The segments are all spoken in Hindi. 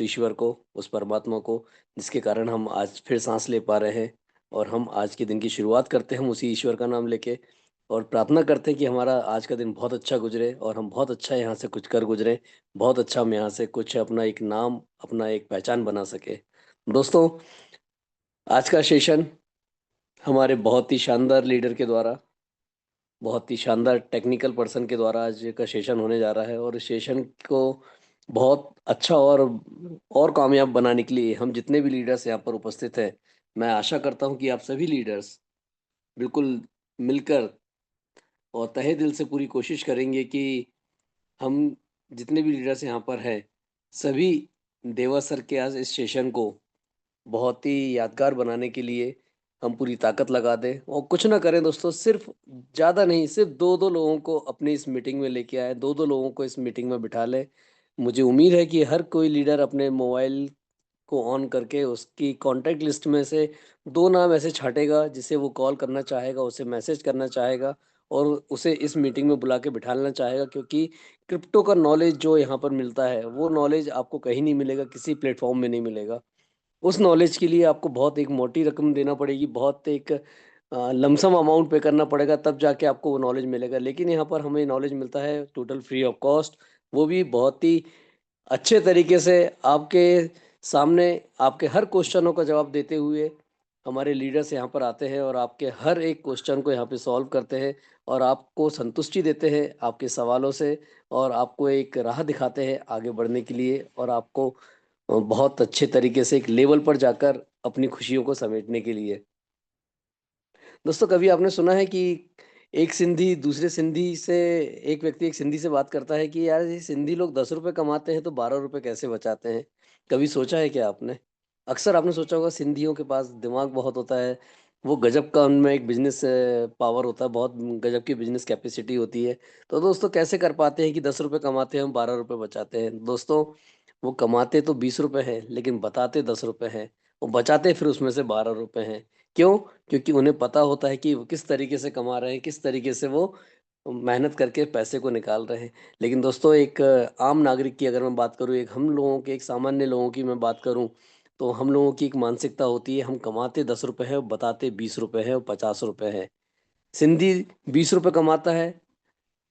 ईश्वर को, उस परमात्मा को, जिसके कारण हम आज फिर सांस ले पा रहे हैं और हम आज के दिन की शुरुआत करते हैं हम उसी ईश्वर का नाम लेके और प्रार्थना करते हैं कि हमारा आज का दिन बहुत अच्छा गुजरे और हम बहुत अच्छा यहाँ से कुछ कर गुजरे, बहुत अच्छा हम यहाँ से कुछ अपना एक नाम, अपना एक पहचान बना सके। दोस्तों, आज का सेशन हमारे बहुत ही शानदार लीडर के द्वारा, बहुत ही शानदार टेक्निकल पर्सन के द्वारा आज का सेशन होने जा रहा है और इस सेशन को बहुत अच्छा और कामयाब बनाने के लिए हम जितने भी लीडर्स यहाँ पर उपस्थित हैं, मैं आशा करता हूँ कि आप सभी लीडर्स बिल्कुल मिलकर और तहे दिल से पूरी कोशिश करेंगे कि हम जितने भी लीडर्स यहाँ पर हैं, सभी देवा सर के आज इस सेशन को बहुत ही यादगार बनाने के लिए हम पूरी ताकत लगा दें और कुछ ना करें दोस्तों, सिर्फ ज़्यादा नहीं, सिर्फ दो दो लोगों को अपनी इस मीटिंग में लेके आए, दो दो लोगों को इस मीटिंग में बिठा लें। मुझे उम्मीद है कि हर कोई लीडर अपने मोबाइल को ऑन करके उसकी कॉन्टैक्ट लिस्ट में से दो नाम ऐसे छांटेगा जिसे वो कॉल करना चाहेगा, उसे मैसेज करना चाहेगा और उसे इस मीटिंग में बुला के बिठाना चाहेगा, क्योंकि क्रिप्टो का नॉलेज जो यहाँ पर मिलता है वो नॉलेज आपको कहीं नहीं मिलेगा, किसी प्लेटफॉर्म में नहीं मिलेगा। उस नॉलेज के लिए आपको बहुत एक मोटी रकम देना पड़ेगी, बहुत एक लमसम अमाउंट पे करना पड़ेगा, तब जाके आपको वो नॉलेज मिलेगा। लेकिन यहाँ पर हमें नॉलेज मिलता है टोटल फ्री ऑफ कॉस्ट, वो भी बहुत ही अच्छे तरीके से आपके सामने आपके हर क्वेश्चनों का जवाब देते हुए हमारे लीडर्स यहाँ पर आते हैं और आपके हर एक क्वेश्चन को यहाँ पे सॉल्व करते हैं और आपको संतुष्टि देते हैं आपके सवालों से और आपको एक राह दिखाते हैं आगे बढ़ने के लिए और आपको बहुत अच्छे तरीके से एक लेवल पर जाकर अपनी खुशियों को समेटने के लिए। दोस्तों, कभी आपने सुना है कि एक सिंधी दूसरे सिंधी से एक व्यक्ति एक सिंधी से बात करता है कि यार ये सिंधी लोग 10 रुपए कमाते हैं तो 12 रुपए कैसे बचाते हैं? कभी सोचा है क्या आपने? अक्सर आपने सोचा होगा सिंधियों के पास दिमाग बहुत होता है, वो गजब का उनमें एक बिजनेस पावर होता है, बहुत गजब की बिजनेस कैपेसिटी होती है। तो दोस्तों, कैसे कर पाते हैं कि 10 रुपए कमाते हैं हम 12 रुपए बचाते हैं? दोस्तों, वो कमाते तो 20 रुपए हैं लेकिन बताते 10 रुपए हैं, वो बचाते फिर उसमें से 12 रुपए हैं। क्यों? क्योंकि उन्हें पता होता है कि वो किस तरीके से कमा रहे हैं, किस तरीके से वो मेहनत करके पैसे को निकाल रहे हैं। लेकिन दोस्तों, एक आम नागरिक की अगर मैं बात करूँ, एक हम लोगों के एक सामान्य लोगों की मैं बात करूँ, तो हम लोगों की एक मानसिकता होती है, हम कमाते 10 रुपए हैं और बताते 20 रुपए हैं और 50 रुपए हैं। सिंधी 20 रुपए कमाता है,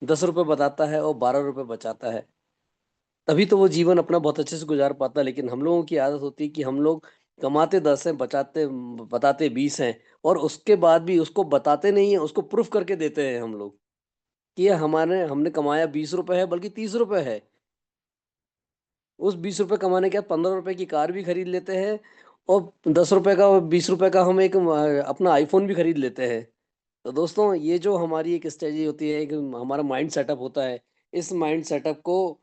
10 रुपए बताता है और 12 रुपए बचाता है। तभी तो वो जीवन अपना बहुत अच्छे से गुजार पाता है। लेकिन हम लोगों की आदत होती है कि हम लोग कमाते 10 हैं, बचाते बताते 20 हैं और उसके बाद भी उसको बताते नहीं है, उसको प्रूफ करके देते हैं हम लोग कि ये हमारे हमने कमाया 20 रुपए है, बल्कि 30 रुपए है। उस 20 रुपए कमाने के बाद 15 रुपए की कार भी खरीद लेते हैं और 10 रुपए का और 20 रुपए का हम एक अपना आईफोन भी खरीद लेते हैं। तो दोस्तों, ये जो हमारी एक स्ट्रेटजी होती है, एक हमारा माइंड सेटअप होता है, इस माइंड सेटअप को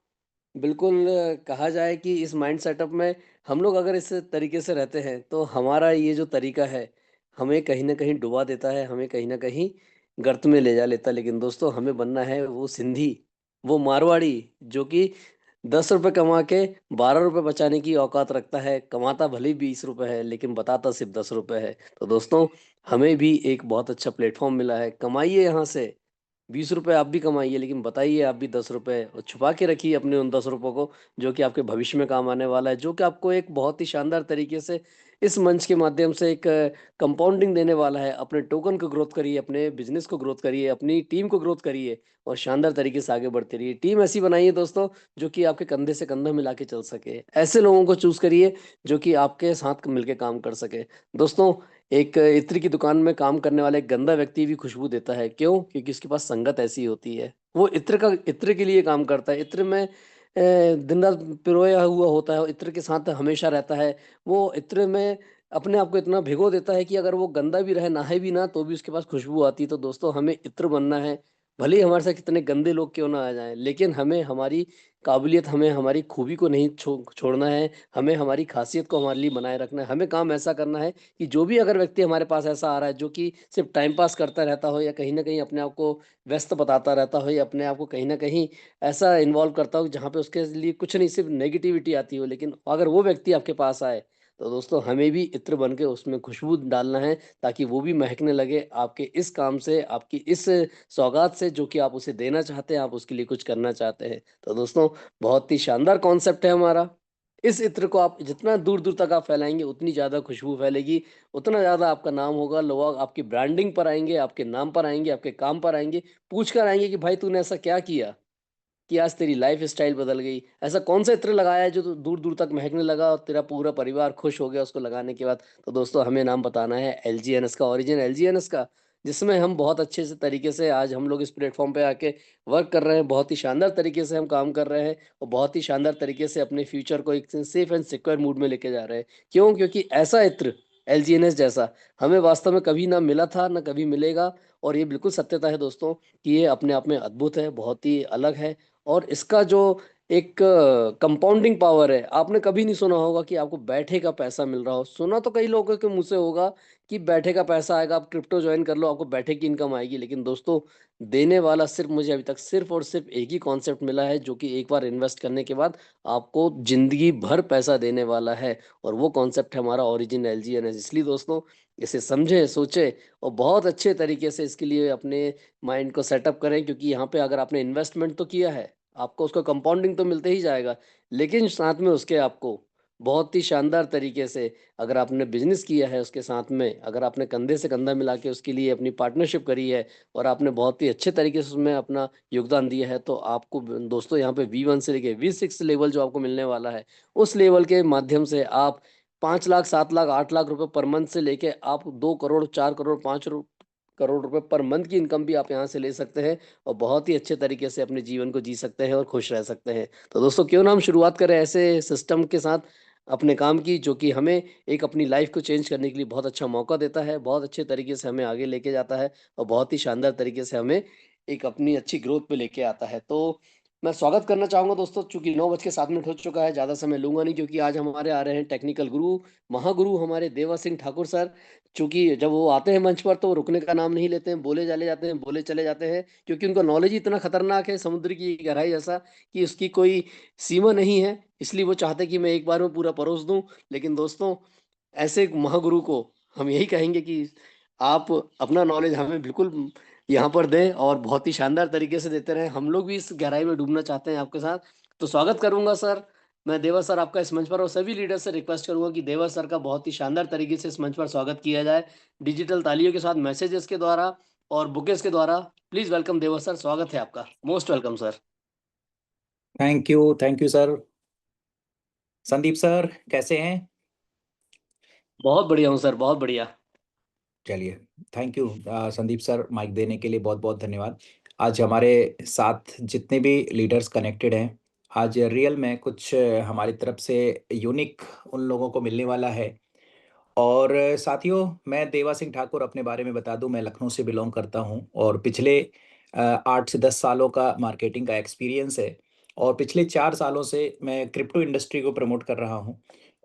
बिल्कुल कहा जाए कि इस माइंड सेटअप में हम लोग अगर इस तरीके से रहते हैं तो हमारा ये जो तरीका है हमें कहीं ना कहीं डुबा देता है, हमें कहीं ना कहीं गर्त में ले जा लेता है। लेकिन दोस्तों, हमें बनना है वो सिंधी, वो मारवाड़ी जो कि 10 रुपए कमा के 12 रुपए बचाने की औकात रखता है। कमाता भले ही 20 रुपए है लेकिन बताता सिर्फ 10 रुपए है। तो दोस्तों, हमें भी एक बहुत अच्छा प्लेटफॉर्म मिला है, कमाइए यहाँ से 20 रुपए, आप भी कमाइए लेकिन बताइए आप भी 10 रुपए और छुपा के रखिए अपने उन 10 रुपयों को, जो कि आपके भविष्य में काम आने वाला है, जो कि आपको एक बहुत ही शानदार तरीके से इस मंच के माध्यम से एक कंपाउंडिंग देने वाला है। अपने टोकन को ग्रोथ करिए, अपने बिजनेस को ग्रोथ करिए, अपनी टीम को ग्रोथ करिए और शानदार तरीके से आगे बढ़ते रहिए। टीम ऐसी बनाइए दोस्तों जो कि आपके कंधे से कंधा मिला के चल सके, ऐसे लोगों को चूज करिए जो कि आपके साथ मिलकर काम कर सके। दोस्तों, एक इत्र की दुकान में काम करने वाला एक गंदा व्यक्ति भी खुशबू देता है। क्यों? क्योंकि उसके पास संगत ऐसी होती है। वो इत्र के लिए काम करता है, इत्र में दिन रात पिरोया हुआ होता है, इत्र के साथ हमेशा रहता है। वो इत्र में अपने आप को इतना भिगो देता है कि अगर वो गंदा भी रहे, नहाए भी ना, तो भी उसके पास खुशबू आती है। तो दोस्तों, हमें इत्र बनना है, भले ही हमारे साथ कितने गंदे लोग क्यों ना आ जाएं, लेकिन हमें हमारी काबिलियत, हमें हमारी खूबी को नहीं छोड़ना है। हमें हमारी खासियत को हमारे लिए बनाए रखना है। हमें काम ऐसा करना है कि जो भी अगर व्यक्ति हमारे पास ऐसा आ रहा है जो कि सिर्फ टाइम पास करता रहता हो या कहीं ना कहीं अपने आप को व्यस्त बताता रहता हो या अपने आप को कहीं ना कहीं ऐसा इन्वॉल्व करता हो जहाँ पे उसके लिए कुछ नहीं, सिर्फ नेगेटिविटी आती हो, लेकिन अगर वो व्यक्ति आपके पास आए तो दोस्तों, हमें भी इत्र बन के उसमें खुशबू डालना है ताकि वो भी महकने लगे आपके इस काम से, आपकी इस सौगात से जो कि आप उसे देना चाहते हैं, आप उसके लिए कुछ करना चाहते हैं। तो दोस्तों, बहुत ही शानदार कॉन्सेप्ट है हमारा। इस इत्र को आप जितना दूर दूर तक आप फैलाएंगे उतनी ज़्यादा खुशबू फैलेगी, उतना ज़्यादा आपका नाम होगा, लोग आपकी ब्रांडिंग पर आएंगे, आपके नाम पर आएंगे, आपके काम पर आएंगे, पूछ कर आएंगे कि भाई तूने ऐसा क्या किया कि आज तेरी लाइफ स्टाइल बदल गई। ऐसा कौन सा इत्र लगाया है जो तो दूर दूर तक महकने लगा और तेरा पूरा परिवार खुश हो गया उसको लगाने के बाद। तो दोस्तों हमें नाम बताना है LGNS का, ओरिजिन LGNS का, जिसमें हम बहुत अच्छे से तरीके से आज हम लोग इस प्लेटफॉर्म पे आके वर्क कर रहे हैं। बहुत ही शानदार तरीके से हम काम कर रहे हैं और बहुत ही शानदार तरीके से अपने फ्यूचर को एक सेफ एंड सिक्योर मूड में लेके जा रहे हैं। क्यों? क्योंकि ऐसा इत्र LGNS जैसा हमें वास्तव में कभी ना मिला था ना कभी मिलेगा। और ये बिल्कुल सत्यता है दोस्तों कि ये अपने आप में अद्भुत है, बहुत ही अलग है। और इसका जो एक कंपाउंडिंग पावर है, आपने कभी नहीं सुना होगा कि आपको बैठे का पैसा मिल रहा हो। सुना तो कई लोगों के मुंह से होगा कि बैठे का पैसा आएगा, आप क्रिप्टो ज्वाइन कर लो आपको बैठे की इनकम आएगी। लेकिन दोस्तों देने वाला सिर्फ मुझे अभी तक सिर्फ और सिर्फ एक ही कॉन्सेप्ट मिला है जो कि एक बार इन्वेस्ट करने के बाद आपको जिंदगी भर पैसा देने वाला है। और वो कॉन्सेप्ट है हमारा ओरिजिन LGNS। इसलिए दोस्तों इसे समझे सोचे और बहुत अच्छे तरीके से इसके लिए अपने माइंड को सेटअप करें। क्योंकि यहाँ पे अगर आपने इन्वेस्टमेंट तो किया है, आपको उसका कंपाउंडिंग तो मिलते ही जाएगा, लेकिन साथ में उसके आपको बहुत ही शानदार तरीके से अगर आपने बिजनेस किया है, उसके साथ में अगर आपने कंधे से कंधा मिला के उसके लिए अपनी पार्टनरशिप करी है और आपने बहुत ही अच्छे तरीके से उसमें अपना योगदान दिया है, तो आपको दोस्तों यहाँ पे V1 से लेके V6 लेवल जो आपको मिलने वाला है, उस लेवल के माध्यम से आप 5 लाख 7 लाख 8 लाख रुपए पर मंथ से लेके आप 2 करोड़ 4 करोड़ 5 करोड़ रुपए पर मंथ की इनकम भी आप यहाँ से ले सकते हैं और बहुत ही अच्छे तरीके से अपने जीवन को जी सकते हैं और खुश रह सकते हैं। तो दोस्तों क्यों ना हम शुरुआत करें ऐसे सिस्टम के साथ अपने काम की, जो कि हमें एक अपनी लाइफ को चेंज करने के लिए बहुत अच्छा मौका देता है, बहुत अच्छे तरीके से हमें आगे लेके जाता है और बहुत ही शानदार तरीके से हमें एक अपनी अच्छी ग्रोथ पे लेके आता है। तो मैं स्वागत करना चाहूंगा दोस्तों, चूंकि 9:07 हो चुका है, ज़्यादा समय लूंगा नहीं क्योंकि आज हमारे आ रहे हैं टेक्निकल गुरु, महागुरु हमारे देवा सिंह ठाकुर सर। चूंकि जब वो आते हैं मंच पर तो वो रुकने का नाम नहीं लेते हैं, बोले चले जाते हैं, बोले चले जाते हैं, क्योंकि उनका नॉलेज ही इतना खतरनाक है समुद्र की गहराई जैसा कि उसकी कोई सीमा नहीं है। इसलिए वो चाहते कि मैं एक बार में पूरा परोस दूं। लेकिन दोस्तों ऐसे एक महागुरु को हम यही कहेंगे कि आप अपना नॉलेज हमें बिल्कुल यहाँ पर दें और बहुत ही शानदार तरीके से देते रहें। हम लोग भी इस गहराई में डूबना चाहते हैं आपके साथ। तो स्वागत करूंगा सर, मैं देवर सर आपका इस मंच पर, और सभी लीडर से रिक्वेस्ट करूंगा कि देवर सर का बहुत ही शानदार तरीके से इस मंच पर स्वागत किया जाए, डिजिटल तालियों के साथ, मैसेजेस के द्वारा और बुकेस के द्वारा। प्लीज वेलकम देवर सर, स्वागत है आपका, most welcome sir. Thank you sir. Sandeep sir कैसे हैं? बहुत बढ़िया हूँ सर, बहुत बढ़िया। चलिए, thank you Sandeep sir, mike देने के लिए बहुत बहुत धन्यवाद। आज हमारे साथ जितने भी लीडर्स कनेक्टेड हैं, आज रियल में कुछ हमारी तरफ से यूनिक उन लोगों को मिलने वाला है। और साथियों, मैं देवा सिंह ठाकुर अपने बारे में बता दूं, मैं लखनऊ से बिलोंग करता हूं और पिछले 8 से 10 सालों का मार्केटिंग का एक्सपीरियंस है। और पिछले 4 सालों से मैं क्रिप्टो इंडस्ट्री को प्रमोट कर रहा हूं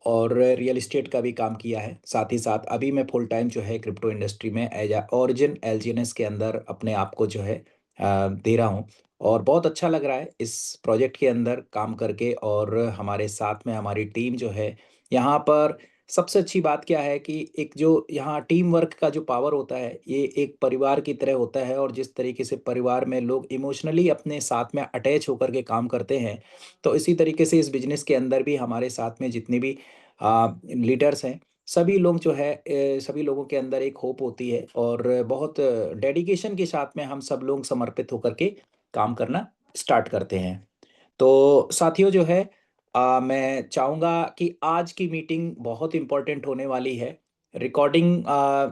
और रियल इस्टेट का भी काम किया है। साथ ही साथ अभी मैं फुल टाइम जो है क्रिप्टो इंडस्ट्री में एज ओरिजिन LGNS के अंदर अपने आप को जो है दे रहा हूँ। और बहुत अच्छा लग रहा है इस प्रोजेक्ट के अंदर काम करके। और हमारे साथ में हमारी टीम जो है यहाँ पर, सबसे अच्छी बात क्या है कि एक जो यहाँ टीम वर्क का जो पावर होता है, ये एक परिवार की तरह होता है। और जिस तरीके से परिवार में लोग इमोशनली अपने साथ में अटैच होकर के काम करते हैं, तो इसी तरीके से इस बिजनेस के अंदर भी हमारे साथ में जितने भी लीडर्स हैं, सभी लोग जो है सभी लोगों के अंदर एक होप होती है और बहुत डेडिकेशन के साथ में हम सब लोग समर्पित होकर के काम करना स्टार्ट करते हैं। तो साथियों जो है, मैं चाहूँगा कि आज की मीटिंग बहुत इम्पोर्टेंट होने वाली है। रिकॉर्डिंग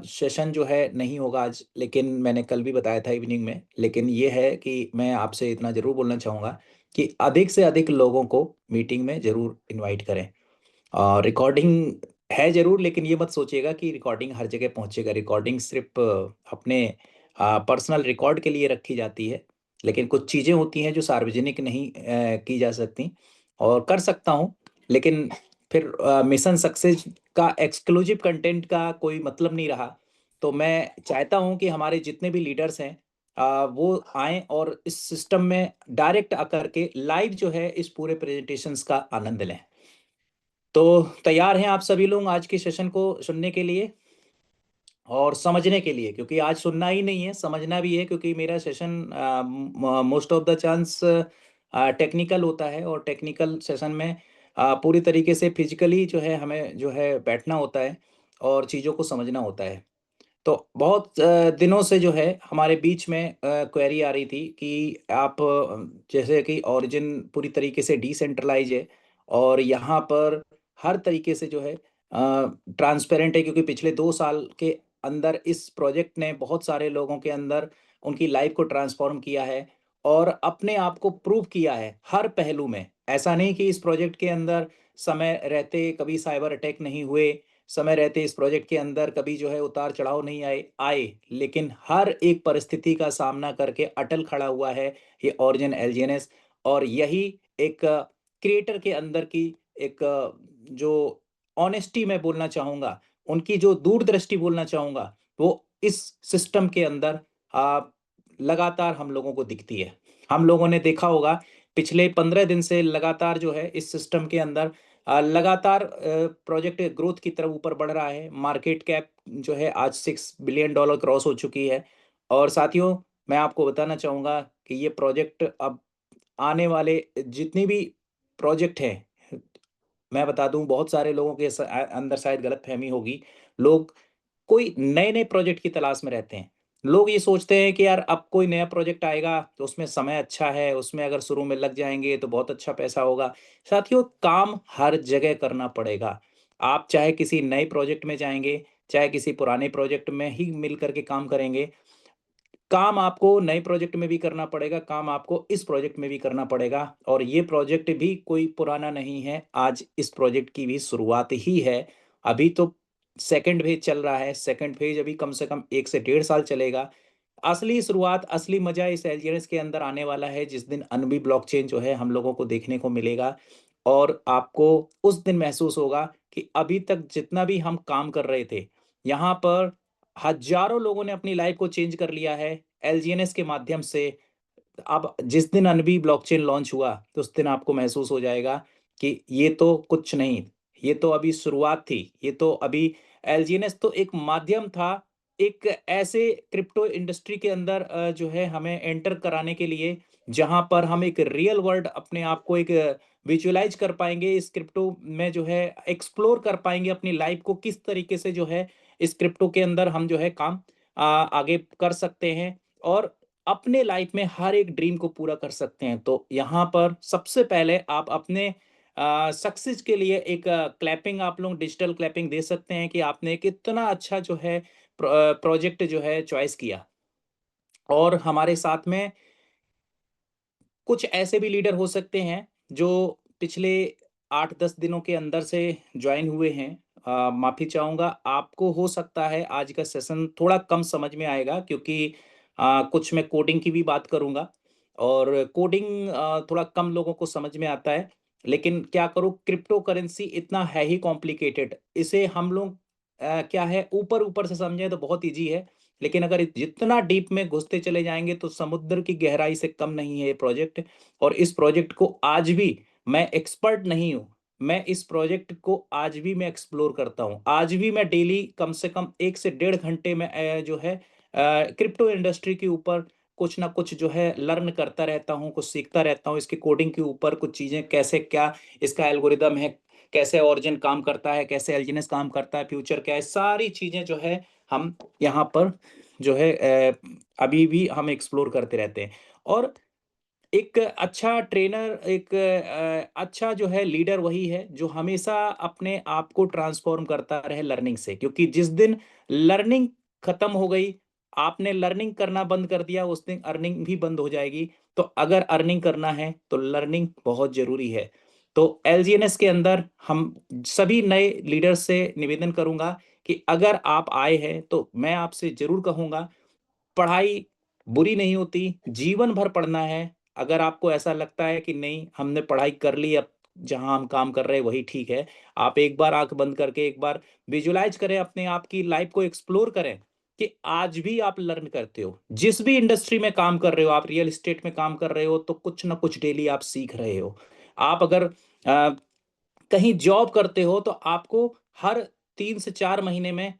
सेशन जो है नहीं होगा आज, लेकिन मैंने कल भी बताया था इवनिंग में। लेकिन ये है कि मैं आपसे इतना ज़रूर बोलना चाहूँगा कि अधिक से अधिक लोगों को मीटिंग में ज़रूर इनवाइट करें। रिकॉर्डिंग है ज़रूर, लेकिन ये मत सोचिएगा कि रिकॉर्डिंग हर जगह पहुंचेगा। रिकॉर्डिंग सिर्फ अपने पर्सनल रिकॉर्ड के लिए रखी जाती है। लेकिन कुछ चीज़ें होती हैं जो सार्वजनिक नहीं की जा सकती, और कर सकता हूँ, लेकिन फिर मिशन सक्सेस का एक्सक्लूसिव कंटेंट का कोई मतलब नहीं रहा। तो मैं चाहता हूँ कि हमारे जितने भी लीडर्स हैं वो आएं और इस सिस्टम में डायरेक्ट आकर के लाइव जो है इस पूरे प्रेजेंटेशंस का आनंद लें। तो तैयार हैं आप सभी लोग आज के सेशन को सुनने के लिए और समझने के लिए? क्योंकि आज सुनना ही नहीं है, समझना भी है, क्योंकि मेरा session most of the chance technical होता है। और टेक्निकल सेशन में पूरी तरीके से फिजिकली जो है हमें जो है बैठना होता है और चीज़ों को समझना होता है। तो बहुत दिनों से जो है हमारे बीच में क्वेरी आ रही थी कि आप जैसे कि ओरिजिन पूरी तरीके से डिसेंट्रलाइज है और यहाँ पर हर तरीके से जो है ट्रांसपेरेंट है, क्योंकि पिछले 2 साल के अंदर इस प्रोजेक्ट ने बहुत सारे लोगों के अंदर उनकी लाइफ को ट्रांसफॉर्म किया है और अपने आप को प्रूव किया है हर पहलू में। ऐसा नहीं कि इस प्रोजेक्ट के अंदर समय रहते कभी साइबर अटैक नहीं हुए, समय रहते इस प्रोजेक्ट के अंदर कभी जो है उतार चढ़ाव नहीं आए, लेकिन हर एक परिस्थिति का सामना करके अटल खड़ा हुआ है ये ओरिजिन एलजीएनएस। और यही एक क्रिएटर के अंदर की एक जो ऑनेस्टी मैं बोलना चाहूंगा, उनकी जो दूरदृष्टि बोलना चाहूंगा, वो इस सिस्टम के अंदर आ, लगातार हम लोगों को दिखती है। हम लोगों ने देखा होगा पिछले 15 दिन से लगातार जो है इस सिस्टम के अंदर लगातार प्रोजेक्ट ग्रोथ की तरफ ऊपर बढ़ रहा है। मार्केट कैप जो है आज $6 बिलियन क्रॉस हो चुकी है। और साथियों, मैं आपको बताना चाहूँगा कि ये प्रोजेक्ट अब आने वाले जितने भी प्रोजेक्ट हैं, मैं बता दूं बहुत सारे लोगों के अंदर शायद गलतफहमी होगी। लोग कोई नए नए प्रोजेक्ट की तलाश में रहते हैं। लोग ये सोचते हैं कि यार अब कोई नया प्रोजेक्ट आएगा तो उसमें समय अच्छा है, उसमें अगर शुरू में लग जाएंगे तो बहुत अच्छा पैसा होगा। साथियों, काम हर जगह करना पड़ेगा। आप चाहे किसी नए प्रोजेक्ट में जाएंगे, चाहे किसी पुराने प्रोजेक्ट में ही मिल करके काम करेंगे, काम आपको नए प्रोजेक्ट में भी करना पड़ेगा, काम आपको इस प्रोजेक्ट में भी करना पड़ेगा। और ये प्रोजेक्ट भी कोई पुराना नहीं है, आज इस प्रोजेक्ट की भी शुरुआत ही है। अभी तो सेकंड फेज चल रहा है, सेकंड फेज अभी कम से कम 1 से 1.5 साल चलेगा। असली शुरुआत, असली मजा इस एलजीएनएस के अंदर आने वाला है जिस दिन अनबी ब्लॉकचेन जो है हम लोगों को देखने को मिलेगा। और आपको उस दिन महसूस होगा कि अभी तक जितना भी हम काम कर रहे थे, यहाँ पर हजारों लोगों ने अपनी लाइफ को चेंज कर लिया है एलजीएनएस के माध्यम से। अब जिस दिन अनबी ब्लॉकचेन लॉन्च हुआ तो उस दिन आपको महसूस हो जाएगा कि ये तो कुछ नहीं, ये तो अभी शुरुआत थी, ये तो अभी एलजीएनएस तो एक माध्यम था, एक ऐसे क्रिप्टो इंडस्ट्री के अंदर जो है हमें एंटर कराने के लिए, जहां पर हम एक रियल वर्ल्ड अपने आप को एक विजुअलाइज कर पाएंगे, इस क्रिप्टो में जो है एक्सप्लोर कर पाएंगे अपनी लाइफ को किस तरीके से जो है इस क्रिप्टो के अंदर हम जो है काम आगे कर सकते हैं और अपने लाइफ में हर एक ड्रीम को पूरा कर सकते हैं। तो यहाँ पर सबसे पहले आप अपने सक्सेस के लिए एक क्लैपिंग, आप लोग डिजिटल क्लैपिंग दे सकते हैं कि आपने कितना अच्छा जो है प्रोजेक्ट जो है चॉइस किया। और हमारे साथ में कुछ ऐसे भी लीडर हो सकते हैं जो पिछले 8-10 दिनों के अंदर से ज्वाइन हुए हैं। माफी चाहूंगा, आपको हो सकता है आज का सेशन थोड़ा कम समझ में आएगा, क्योंकि कुछ मैं कोडिंग की भी बात करूंगा और कोडिंग थोड़ा कम लोगों को समझ में आता है। लेकिन क्या करूं, क्रिप्टो करेंसी इतना है ही कॉम्प्लिकेटेड, इसे हम लोग क्या है ऊपर ऊपर से समझें तो बहुत इजी है, लेकिन अगर जितना डीप में घुसते चले जाएंगे तो समुद्र की गहराई से कम नहीं है ये प्रोजेक्ट। और इस प्रोजेक्ट को आज भी मैं एक्सपर्ट नहीं हूं, मैं इस प्रोजेक्ट को आज भी मैं एक्सप्लोर करता हूं। आज भी मैं डेली कम से कम 1 से 1.5 घंटे में जो है क्रिप्टो इंडस्ट्री के ऊपर कुछ ना कुछ जो है लर्न करता रहता हूँ, कुछ सीखता रहता हूँ इसकी कोडिंग के ऊपर, कुछ चीजें कैसे क्या इसका एल्गोरिदम है, कैसे ऑरिजिन काम करता है, कैसे एल्जीनेस काम करता है, फ्यूचर क्या है, सारी चीजें जो है हम यहाँ पर जो है अभी भी हम एक्सप्लोर करते रहते हैं। और एक अच्छा ट्रेनर, एक अच्छा जो है लीडर वही है जो हमेशा अपने आप को ट्रांसफॉर्म करता रहे लर्निंग से, क्योंकि जिस दिन लर्निंग खत्म हो गई, आपने लर्निंग करना बंद कर दिया, उस दिन अर्निंग भी बंद हो जाएगी। तो अगर अर्निंग करना है तो लर्निंग बहुत जरूरी है। तो एलजीएनएस के अंदर हम सभी नए लीडर्स से निवेदन करूंगा कि अगर आप आए हैं तो मैं आपसे जरूर कहूंगा, पढ़ाई बुरी नहीं होती, जीवन भर पढ़ना है। अगर आपको ऐसा लगता है कि नहीं हमने पढ़ाई कर ली, अब जहां हम काम कर रहे हैं वही ठीक है, आप एक बार आंख बंद करके एक बार विजुलाइज करें, अपने आप की लाइफ को एक्सप्लोर करें कि आज भी आप लर्न करते हो, जिस भी इंडस्ट्री में काम कर रहे हो, आप रियल एस्टेट में काम कर रहे हो तो कुछ ना कुछ डेली आप सीख रहे हो। आप अगर कहीं जॉब करते हो तो आपको हर 3 से 4 महीने में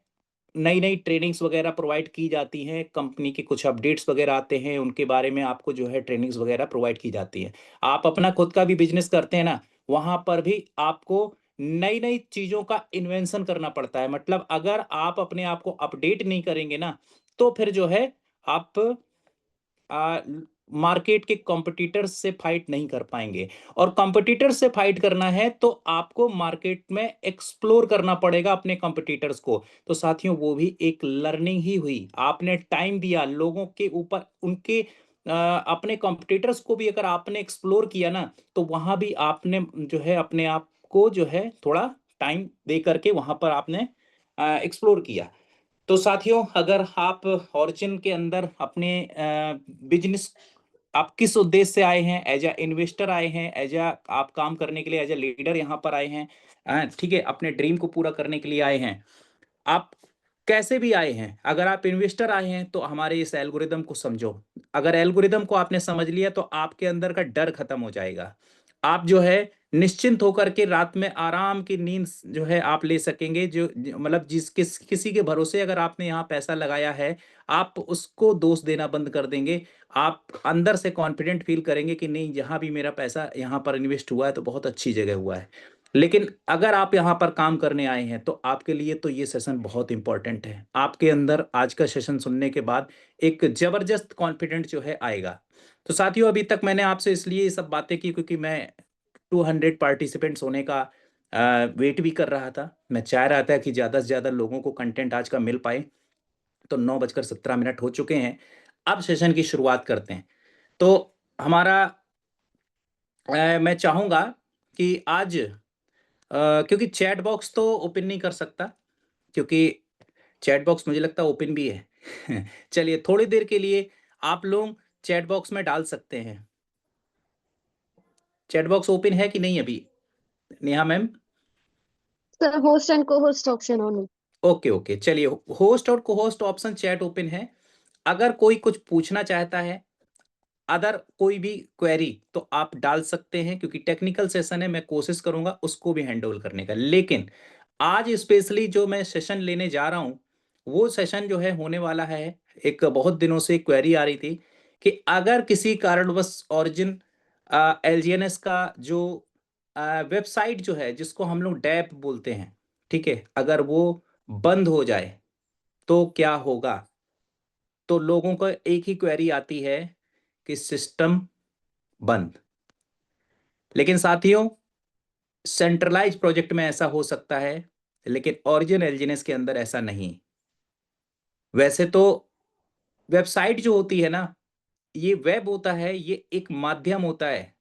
नई नई ट्रेनिंग्स वगैरह प्रोवाइड की जाती हैं, कंपनी के कुछ अपडेट्स वगैरह आते हैं, उनके बारे में आपको जो है ट्रेनिंग्स वगैरह प्रोवाइड की जाती हैं। आप अपना खुद का भी बिजनेस करते हैं ना, वहां पर भी आपको नई नई चीजों का इन्वेंशन करना पड़ता है। मतलब अगर आप अपने आप को अपडेट नहीं करेंगे ना, तो फिर जो है आप आ, मार्केट के कॉम्पिटिटर्स से फाइट नहीं कर पाएंगे। और कॉम्पिटिटर्स से फाइट करना है तो आपको मार्केट में एक्सप्लोर करना पड़ेगा अपने कॉम्पिटिटर्स को। तो साथियों, वो भी एक लर्निंग ही हुई। आपने टाइम दिया लोगों के ऊपर, उनके अपने कॉम्पिटिटर्स को भी अगर आपने एक्सप्लोर किया ना, तो वहां भी आपने जो है अपने आप को जो है थोड़ा टाइम दे करके वहां पर आपने एक्सप्लोर किया। तो साथियों, अगर आप ऑरिजिन के अंदर अपने बिजनेस, आप किस उद्देश्य से आए हैं, एज अ इन्वेस्टर आए हैं, एज अ आप काम करने के लिए एज अ लीडर यहाँ पर आए हैं, ठीक है, अपने ड्रीम को पूरा करने के लिए आए हैं, आप कैसे भी आए हैं, अगर आप इन्वेस्टर आए हैं तो हमारे इस एल्गोरिदम को समझो। अगर एल्गोरिदम को आपने समझ लिया तो आपके अंदर का डर खत्म हो जाएगा। आप जो है निश्चिंत होकर के रात में आराम की नींद जो है आप ले सकेंगे। मतलब किसी के भरोसे अगर आपने यहाँ पैसा लगाया है, आप उसको दोष देना बंद कर देंगे। आप अंदर से कॉन्फिडेंट फील करेंगे कि नहीं, जहां भी मेरा पैसा यहाँ पर इन्वेस्ट हुआ है तो बहुत अच्छी जगह हुआ है। लेकिन अगर आप यहाँ पर काम करने आए हैं तो आपके लिए तो ये सेशन बहुत इंपॉर्टेंट है। आपके अंदर आज का सेशन सुनने के बाद एक जबरदस्त कॉन्फिडेंट जो है आएगा। तो साथियों, अभी तक मैंने आपसे इसलिए ये सब बातें की क्योंकि मैं 200 पार्टिसिपेंट्स होने का वेट भी कर रहा था। मैं चाह रहा था कि ज़्यादा से ज़्यादा लोगों को कंटेंट आज का मिल पाए। तो 9:17 हो चुके हैं। अब सेशन की शुरुआत करते हैं। तो हमारा मैं चाहूँगा कि आज क्योंकि चैट बॉक्स तो ओपन नहीं कर सकता, क्योंकि चैट बॉक्स मुझे लगता है ओपन भी है। चलिए, थोड़ी देर के लिए आप लोग चैट बॉक्स में डाल सकते हैं। चैट बॉक्स ओपन है कि नहीं अभी, Neha ma'am? Sir host and co host option on. Okay okay, चलिए, होस्ट और co host option chat open है। अगर कोई कुछ पूछना चाहता है, अदर कोई भी क्वेरी, तो आप डाल सकते हैं, क्योंकि टेक्निकल सेशन है, मैं कोशिश करूंगा उसको भी हैंडल करने का। लेकिन आज स्पेशली जो मैं सेशन लेने जा रहा हूं, वो सेशन जो है होने वाला है, एक बहुत दिनों से क्वेरी आ रही थी कि अगर किसी कारणवश ओरिजिन एलजीएनएस का जो वेबसाइट जो है, जिसको हम लोग डैप बोलते हैं, ठीक है, अगर वो बंद हो जाए तो क्या होगा। तो लोगों को एक ही क्वेरी आती है कि सिस्टम बंद। लेकिन साथियों, सेंट्रलाइज प्रोजेक्ट में ऐसा हो सकता है, लेकिन ओरिजिन एलजीएनएस के अंदर ऐसा नहीं। वैसे तो वेबसाइट जो होती है ना, ये वेब होता है, ये एक माध्यम होता है।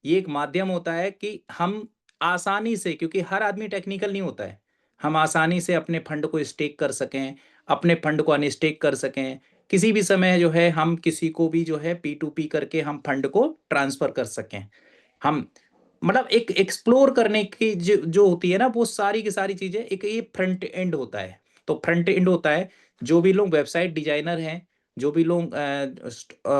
ये एक माध्यम होता है कि हम आसानी से, क्योंकि हर आदमी टेक्निकल नहीं होता है, हम आसानी से अपने फंड को स्टेक कर सकें, अपने फंड को अनस्टेक कर सकें। किसी भी समय जो है हम किसी को भी जो है P2P करके हम फंड को ट्रांसफर कर सकें। हम मतलब एक एक्सप्लोर करने की जो होती है ना, वो सारी की सारी चीजें, एक ये फ्रंट एंड होता है। तो फ्रंट एंड होता है, जो भी लोग वेबसाइट डिजाइनर हैं, जो भी लोग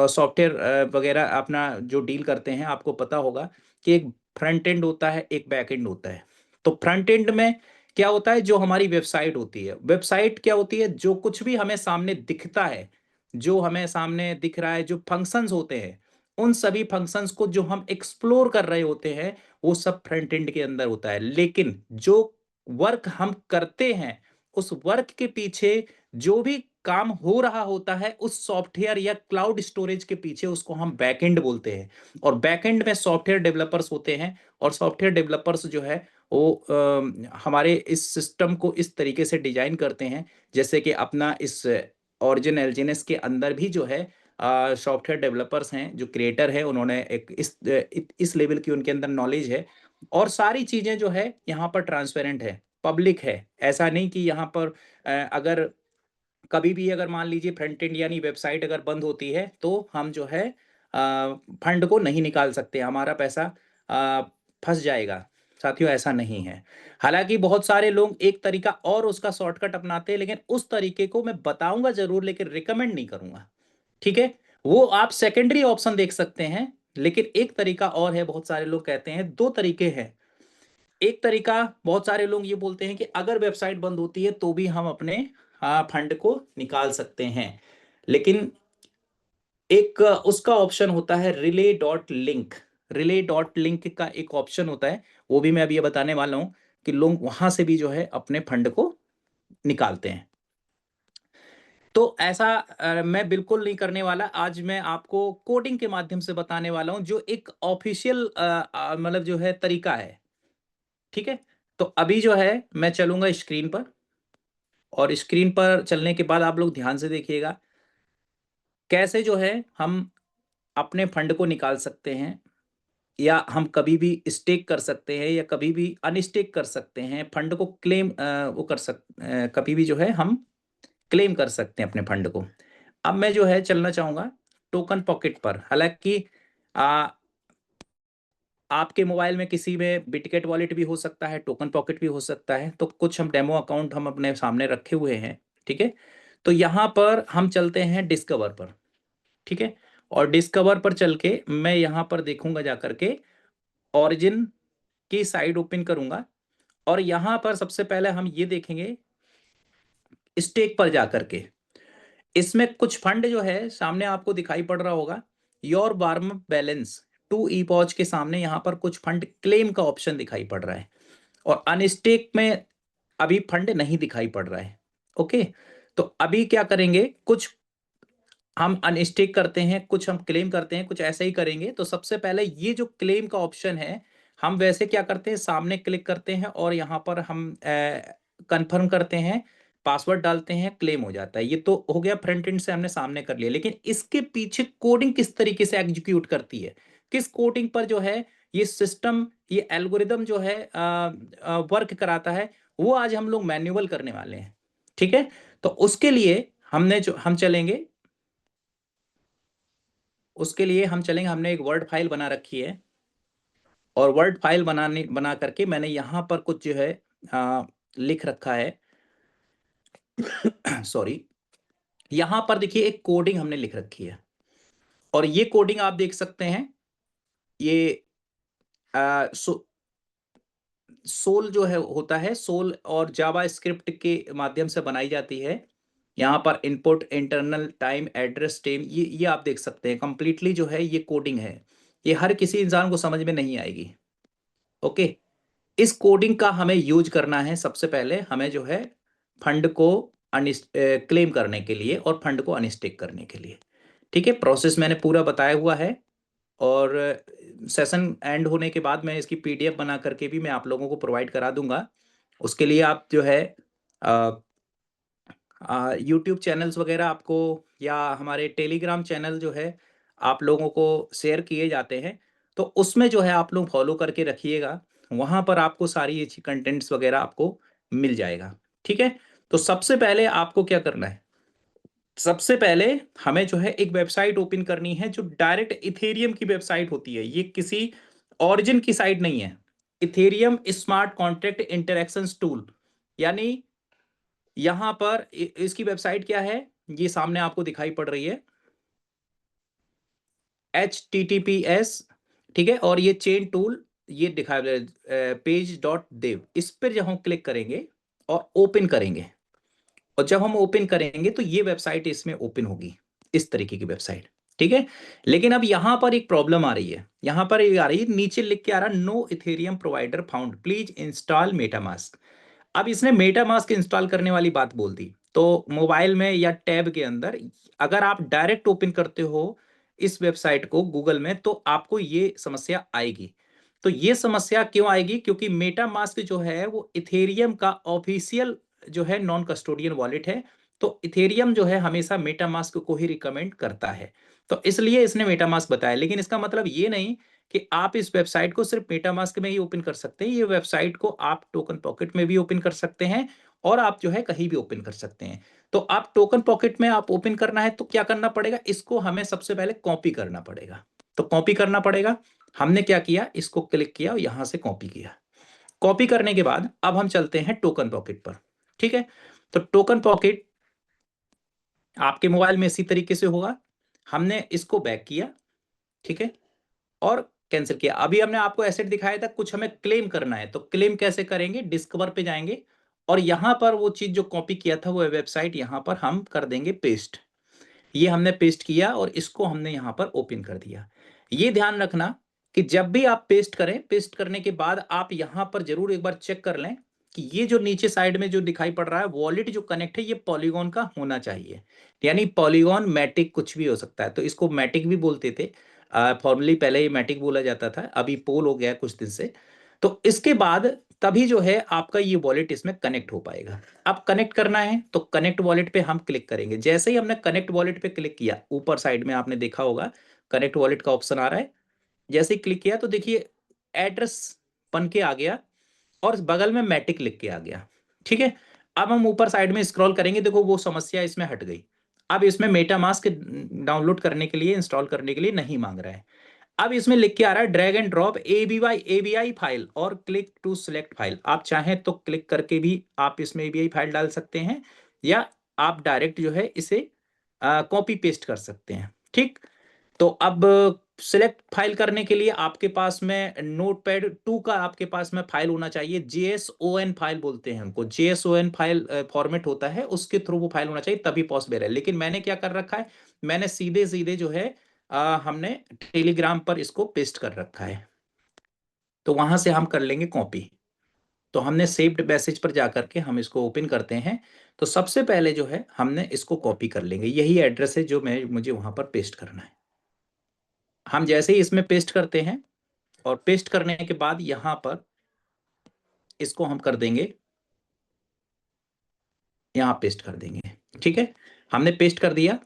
सॉफ्टवेयर वगैरह अपना जो डील करते हैं, आपको पता होगा कि एक फ्रंट एंड होता है, एक बैक एंड होता है। तो फ्रंट एंड में क्या होता है, जो हमारी वेबसाइट होती है, वेबसाइट क्या होती है, जो कुछ भी हमें सामने दिखता है, जो हमें सामने दिख रहा है, जो फंक्शंस होते हैं, उन सभी फंक्शंस को जो हम एक्सप्लोर कर रहे होते हैं, वो सब फ्रंट एंड के अंदर होता है। लेकिन जो वर्क हम करते हैं, उस वर्क के पीछे जो भी काम हो रहा होता है, उस सॉफ्टवेयर या क्लाउड स्टोरेज के पीछे, उसको हम बैकएंड बोलते हैं। और बैकएंड में सॉफ्टवेयर डेवलपर्स होते हैं। और सॉफ्टवेयर डेवलपर्स जो है वो हमारे इस सिस्टम को इस तरीके से डिजाइन करते हैं, जैसे कि अपना इस ओरिजिन एलजीएनएस के अंदर भी जो है सॉफ्टवेयर डेवलपर्स हैं, जो क्रिएटर है, उन्होंने एक इस लेवल की उनके अंदर नॉलेज है। और सारी चीजें जो है यहाँ पर ट्रांसपेरेंट है, पब्लिक है। ऐसा नहीं कि यहाँ पर अगर कभी भी अगर मान लीजिए फ्रंट एंड यानी वेबसाइट अगर बंद होती है, तो हम जो है फंड को नहीं निकाल सकते, हमारा पैसा अ, फंस जाएगा। साथियों, ऐसा नहीं है। हालांकि बहुत सारे लोग एक तरीका और उसका शॉर्टकट अपनाते हैं, लेकिन उस तरीके को मैं बताऊंगा जरूर, लेकिन रिकमेंड नहीं करूंगा। ठीक है, वो आप सेकेंडरी ऑप्शन देख सकते हैं। लेकिन एक तरीका और है, बहुत सारे लोग कहते हैं, दो तरीके हैं। एक तरीका, बहुत सारे लोग ये बोलते हैं कि अगर वेबसाइट बंद होती है तो भी हम अपने फंड को निकाल सकते हैं। लेकिन एक उसका ऑप्शन होता है relay dot link. Relay dot link का एक ऑप्शन होता है, वो भी मैं अभी ये बताने वाला हूं कि लोग वहां से भी जो है अपने फंड को निकालते हैं। तो ऐसा मैं बिल्कुल नहीं करने वाला। आज मैं आपको कोडिंग के माध्यम से बताने वाला हूं, जो एक ऑफिशियल मतलब जो है तरीका है। ठीक है, तो अभी जो है मैं चलूंगा स्क्रीन पर, और स्क्रीन पर चलने के बाद आप लोग ध्यान से देखिएगा कैसे जो है हम अपने फंड को निकाल सकते हैं, या हम कभी भी स्टेक कर सकते हैं या कभी भी अनस्टेक कर सकते हैं फंड को। क्लेम वो कर कभी भी जो है हम क्लेम कर सकते हैं अपने फंड को। अब मैं जो है चलना चाहूंगा टोकन पॉकेट पर। हालांकि आपके मोबाइल में किसी में बिटकेट वॉलेट भी हो सकता है, टोकन पॉकेट भी हो सकता है, तो कुछ हम डेमो अकाउंट हम अपने सामने रखे हुए हैं। ठीक है, तो यहाँ पर हम चलते हैं डिस्कवर पर। ठीक है, और डिस्कवर पर चल के मैं यहाँ पर देखूंगा जाकर के ओरिजिन की साइट ओपन करूंगा, और यहाँ पर सबसे पहले हम ये देखेंगे स्टेक पर जाकर के। इसमें कुछ फंड जो है सामने आपको दिखाई पड़ रहा होगा, your warm up balance to epoch के सामने यहाँ पर कुछ फंड क्लेम का ऑप्शन दिखाई पड़ रहा है, और अनस्टेक में अभी फंड नहीं दिखाई पड़ रहा है। ओके, तो अभी क्या करेंगे, कुछ हम अनस्टेक करते हैं, कुछ हम क्लेम करते हैं, कुछ ऐसे ही करेंगे। तो सबसे पहले ये जो क्लेम का ऑप्शन है, हम वैसे क्या करते हैं, सामने क्लिक करते हैं और यहाँ पर हम कंफर्म करते हैं, पासवर्ड डालते हैं, क्लेम हो जाता है। ये तो हो गया फ्रंट एंड से हमने सामने कर लिया, लेकिन इसके पीछे कोडिंग किस तरीके से एग्जीक्यूट करती है, किस कोडिंग पर जो है ये सिस्टम, ये एल्गोरिदम जो है वर्क कराता है, वो आज हम लोग मैन्युअल करने वाले हैं। ठीक है, तो उसके लिए हम चलेंगे, हमने एक वर्ड फाइल बना रखी है, और वर्ड फाइल बना करके मैंने यहां पर कुछ जो है लिख रखा है। सॉरी, यहां पर देखिए एक कोडिंग हमने लिख रखी है, और ये कोडिंग आप देख सकते हैं, ये सोल जो है होता है, सोल और जावा स्क्रिप्ट के माध्यम से बनाई जाती है। यहाँ पर इनपुट, इंटरनल टाइम, एड्रेस टेम, ये आप देख सकते हैं कंप्लीटली जो है ये कोडिंग है। ये हर किसी इंसान को समझ में नहीं आएगी। ओके, इस कोडिंग का हमें यूज करना है सबसे पहले, हमें जो है फंड को क्लेम करने के लिए और फंड को अनस्टेक करने के लिए। ठीक है, प्रोसेस मैंने पूरा बताया हुआ है, और सेशन एंड होने के बाद मैं इसकी पीडीएफ बना करके भी मैं आप लोगों को प्रोवाइड करा दूंगा। उसके लिए आप जो है यूट्यूब चैनल्स वगैरह आपको, या हमारे टेलीग्राम चैनल जो है आप लोगों को शेयर किए जाते हैं, तो उसमें जो है आप लोग फॉलो करके रखिएगा। वहां पर आपको सारी ये कंटेंट्स वगैरह आपको मिल जाएगा। ठीक है, तो सबसे पहले आपको क्या करना है, सबसे पहले हमें जो है एक वेबसाइट ओपन करनी है, जो डायरेक्ट इथेरियम की वेबसाइट होती है, ये किसी ओरिजिन की साइट नहीं है। Ethereum smart contract interaction tool, यानी यहां पर इसकी वेबसाइट क्या है, ये सामने आपको दिखाई पड़ रही है, HTTPS। ठीक है, और ये चेन टूल, ये दिखा पेज डॉट देव, इस पर जब हम क्लिक करेंगे और ओपन करेंगे, और जब हम ओपन करेंगे तो ये वेबसाइट इसमें ओपन होगी, इस तरीके की वेबसाइट। ठीक है, लेकिन अब यहां पर एक प्रॉब्लम आ रही है, यहां पर ये आ रही है, नीचे लिख के आ रहा है, no Ethereum provider found, please install MetaMask. अब इसने मेटामास्क इंस्टॉल करने वाली बात बोल दी। तो मोबाइल में या टैब के अंदर अगर आप डायरेक्ट ओपन करते हो इस वेबसाइट को गूगल में, तो आपको ये समस्या आएगी। तो ये समस्या क्यों आएगी, क्योंकि मेटामास्क जो है वो इथेरियम का ऑफिशियल जो है नॉन कस्टोडियन वॉलेट है। तो इथेरियम जो है हमेशा मेटामास्क को ही रिकमेंड करता है, तो इसलिए इसने मेटामास्क बताया। लेकिन इसका मतलब ये नहीं कि आप इस वेबसाइट को सिर्फ मेटामास्क में ही ओपन कर सकते हैं, ये वेबसाइट को आप टोकन पॉकेट में भी ओपन कर सकते हैं, और आप जो है कहीं भी ओपन कर सकते हैं। तो आप टोकन पॉकेट में आप ओपन करना है तो क्या करना पड़ेगा, इसको हमें सबसे पहले कॉपी करना पड़ेगा। तो कॉपी करना पड़ेगा, हमने क्या किया, इसको क्लिक किया और यहां से कॉपी किया। कॉपी करने के बाद अब हम चलते हैं टोकन पॉकेट पर। ठीक है, तो टोकन पॉकेट आपके मोबाइल में इसी तरीके से होगा। हमने इसको बैक किया, ठीक है, और कैंसिल किया। अभी हमने आपको एसेट दिखाया था, कुछ हमें क्लेम करना है, तो क्लेम कैसे करेंगे, डिस्कवर पे जाएंगे, और यहां पर वो चीज जो कॉपी किया था वो वेबसाइट यहां पर हम कर देंगे पेस्ट। ये हमने पेस्ट किया और इसको हमने यहां पर ओपन कर दिया। ये ध्यान रखना कि जब भी आप पेस्ट करें, पेस्ट करने के बाद आप यहां पर जरूर एक बार चेक कर लें कि ये जो नीचे साइड में जो दिखाई पड़ रहा है वॉलेट जो कनेक्ट है ये पॉलीगॉन का होना चाहिए। यानी पॉलीगॉन मैटिक कुछ भी हो सकता है, तो इसको मैटिक भी बोलते थे फॉर्मली, पहले ये मैटिक बोला जाता था, अभी पोल हो गया कुछ दिन से। तो इसके बाद तभी जो है आपका ये वॉलेट इसमें कनेक्ट हो पाएगा। अब कनेक्ट करना है तो कनेक्ट वॉलेट पे हम क्लिक करेंगे। जैसे ही हमने कनेक्ट वॉलेट पे क्लिक किया, ऊपर साइड में आपने देखा होगा कनेक्ट वॉलेट का ऑप्शन आ रहा है। जैसे ही क्लिक किया तो देखिए एड्रेस बन के आ गया और बगल में मैटिक लिख के आ गया। ठीक है, अब हम ऊपर साइड में स्क्रॉल करेंगे, देखो वो समस्या इसमें हट गई। अब इसमें मेटामास्क डाउनलोड करने के लिए, इंस्टॉल करने के लिए नहीं मांग रहा है। अब इसमें लिख के आ रहा है drag and drop ABI file और क्लिक टू सिलेक्ट फाइल। आप चाहें तो क्लिक करके भी आप इसमें एबीआई फाइल डाल सकते हैं, या आप डायरेक्ट जो है इसे कॉपी पेस्ट कर सकते हैं। ठीक, तो अब सिलेक्ट फाइल करने के लिए आपके पास में नोटपैड 2 का आपके पास में फाइल होना चाहिए। JSON फाइल बोलते हैं हमको, JSON फाइल फॉर्मेट होता है, उसके थ्रू वो फाइल होना चाहिए तभी पॉसिबल है। लेकिन मैंने क्या कर रखा है, मैंने सीधे सीधे जो है हमने टेलीग्राम पर इसको पेस्ट कर रखा है, तो वहां से हम कर लेंगे कॉपी। तो हमने सेव्ड मैसेज पर जाकर के हम इसको ओपन करते हैं। तो सबसे पहले जो है हमने इसको कॉपी कर लेंगे, यही एड्रेस है जो मुझे वहां पर पेस्ट करना है। हम जैसे ही इसमें पेस्ट करते हैं और पेस्ट करने के बाद यहां पर इसको हम कर देंगे, यहां पेस्ट कर देंगे। ठीक है, हमने पेस्ट कर दिया।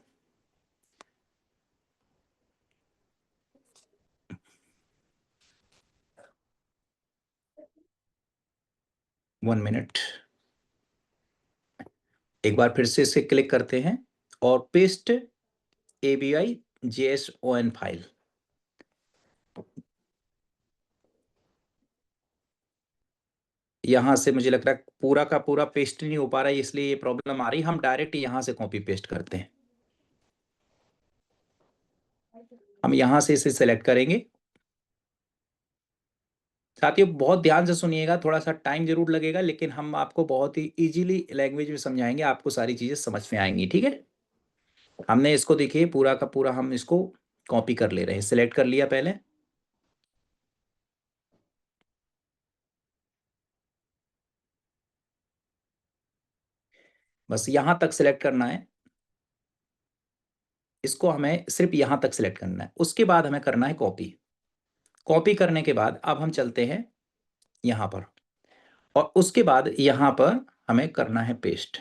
वन मिनट, एक बार फिर से इसे क्लिक करते हैं और पेस्ट ABI JSON फाइल। यहां से मुझे लग रहा है पूरा का पूरा पेस्ट नहीं हो पा रहा है, इसलिए ये प्रॉब्लम आ रही है। हम डायरेक्ट यहां से कॉपी पेस्ट करते हैं। हम यहां से इसे सेलेक्ट करेंगे। साथियों बहुत ध्यान से सुनिएगा, थोड़ा सा टाइम जरूर लगेगा, लेकिन हम आपको बहुत ही इजीली लैंग्वेज में समझाएंगे, आपको सारी चीजें समझ में आएंगी। ठीक है, हमने इसको देखिए पूरा का पूरा हम इसको कॉपी कर ले रहे हैं। सिलेक्ट कर लिया पहले, बस यहां तक सिलेक्ट करना है। इसको हमें सिर्फ यहां तक सिलेक्ट करना है, उसके बाद हमें करना है कॉपी। कॉपी करने के बाद अब हम चलते हैं यहां पर, और उसके बाद यहां पर हमें करना है पेस्ट।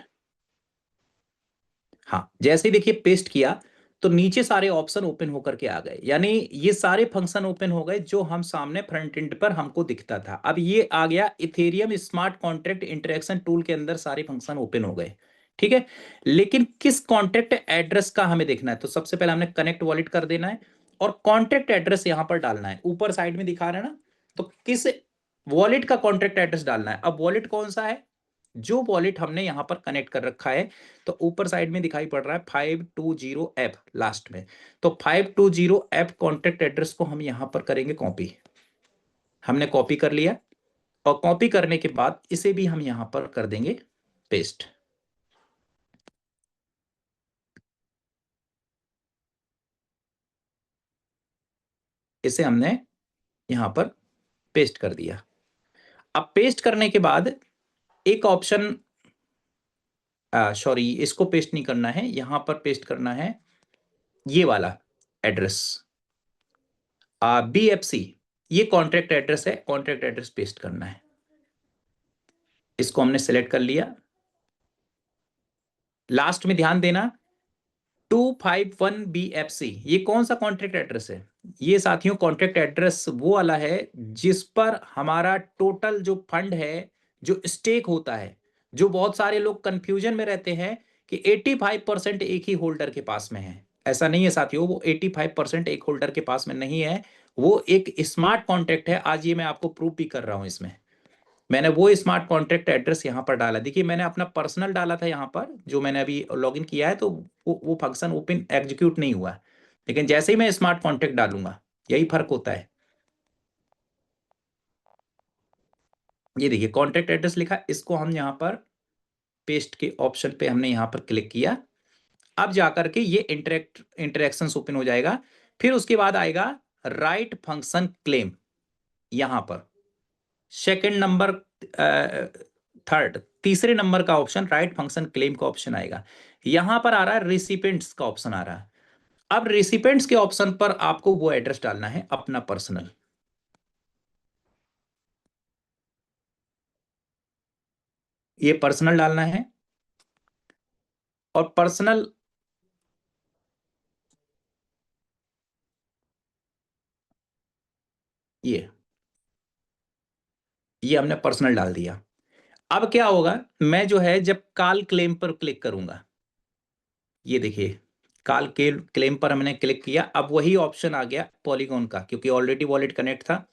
हाँ, जैसे ही देखिए पेस्ट किया तो नीचे सारे ऑप्शन ओपन होकर के आ गए, यानी ये सारे फंक्शन ओपन हो गए जो हम सामने फ्रंट एंड पर हमको दिखता था। अब ये आ गया Ethereum smart contract interaction tool के अंदर सारे फंक्शन ओपन हो गए। ठीक है, लेकिन किस कॉन्ट्रैक्ट एड्रेस का हमें देखना है, तो सबसे पहले हमने कनेक्ट वॉलेट कर देना है और कॉन्ट्रैक्ट एड्रेस यहां पर डालना है। ऊपर साइड में दिखा रहे हैं ना, तो किस वॉलेट का कॉन्ट्रैक्ट एड्रेस डालना है। अब वॉलेट कौन सा है, जो वॉलेट हमने यहां पर कनेक्ट कर रखा है, तो ऊपर साइड में दिखाई पड़ रहा है 520F लास्ट में। तो 520F कॉन्टेक्ट एड्रेस को हम यहां पर करेंगे कॉपी। हमने कॉपी कर लिया और कॉपी करने के बाद इसे भी हम यहां पर कर देंगे पेस्ट। इसे हमने यहां पर पेस्ट कर दिया। अब पेस्ट करने के बाद एक ऑप्शन, सॉरी इसको पेस्ट नहीं करना है, यहां पर पेस्ट करना है ये वाला एड्रेस BFC, ये कॉन्ट्रैक्ट एड्रेस है, कॉन्ट्रैक्ट एड्रेस पेस्ट करना है। इसको हमने सेलेक्ट कर लिया। लास्ट में ध्यान देना 251BFC, ये कौन सा कॉन्ट्रैक्ट एड्रेस है, ये साथियों कॉन्ट्रैक्ट एड्रेस वो वाला है जिस पर हमारा टोटल जो फंड है, जो स्टेक होता है। जो बहुत सारे लोग कंफ्यूजन में रहते हैं कि 85% एक ही होल्डर के पास में है, ऐसा नहीं है साथियों, वो 85% एक होल्डर के पास में नहीं है, वो एक स्मार्ट कॉन्ट्रैक्ट है। आज ये मैं आपको प्रूव भी कर रहा हूं। इसमें मैंने वो स्मार्ट कॉन्ट्रैक्ट एड्रेस यहां पर डाला। देखिए मैंने अपना पर्सनल डाला था यहां पर, जो मैंने अभी लॉगिन किया है, तो वो फंक्शन ओपन एग्जीक्यूट नहीं हुआ। लेकिन जैसे ही मैं स्मार्ट कॉन्ट्रैक्ट डालूंगा, यही फर्क होता है। ये देखिए कॉन्ट्रैक्ट एड्रेस लिखा, इसको हम यहां पर पेस्ट के ऑप्शन पे हमने यहां पर क्लिक किया। अब जाकर के ये इंटरेक्शंस ओपन हो जाएगा। फिर उसके बाद आएगा राइट फंक्शन क्लेम, यहां पर सेकंड नंबर, थर्ड, तीसरे नंबर का ऑप्शन राइट फंक्शन क्लेम का ऑप्शन आएगा। यहां पर आ रहा है रिसिपेंट्स का ऑप्शन आ रहा है। अब रिसिपेंट्स के ऑप्शन पर आपको वो एड्रेस डालना है अपना पर्सनल, ये पर्सनल डालना है। और पर्सनल ये हमने पर्सनल डाल दिया। अब क्या होगा, मैं जो है जब कॉल क्लेम पर क्लिक करूंगा, ये देखिए कॉल क्लेम पर हमने क्लिक किया, अब वही ऑप्शन आ गया पॉलीगॉन का, क्योंकि ऑलरेडी वॉलेट कनेक्ट था।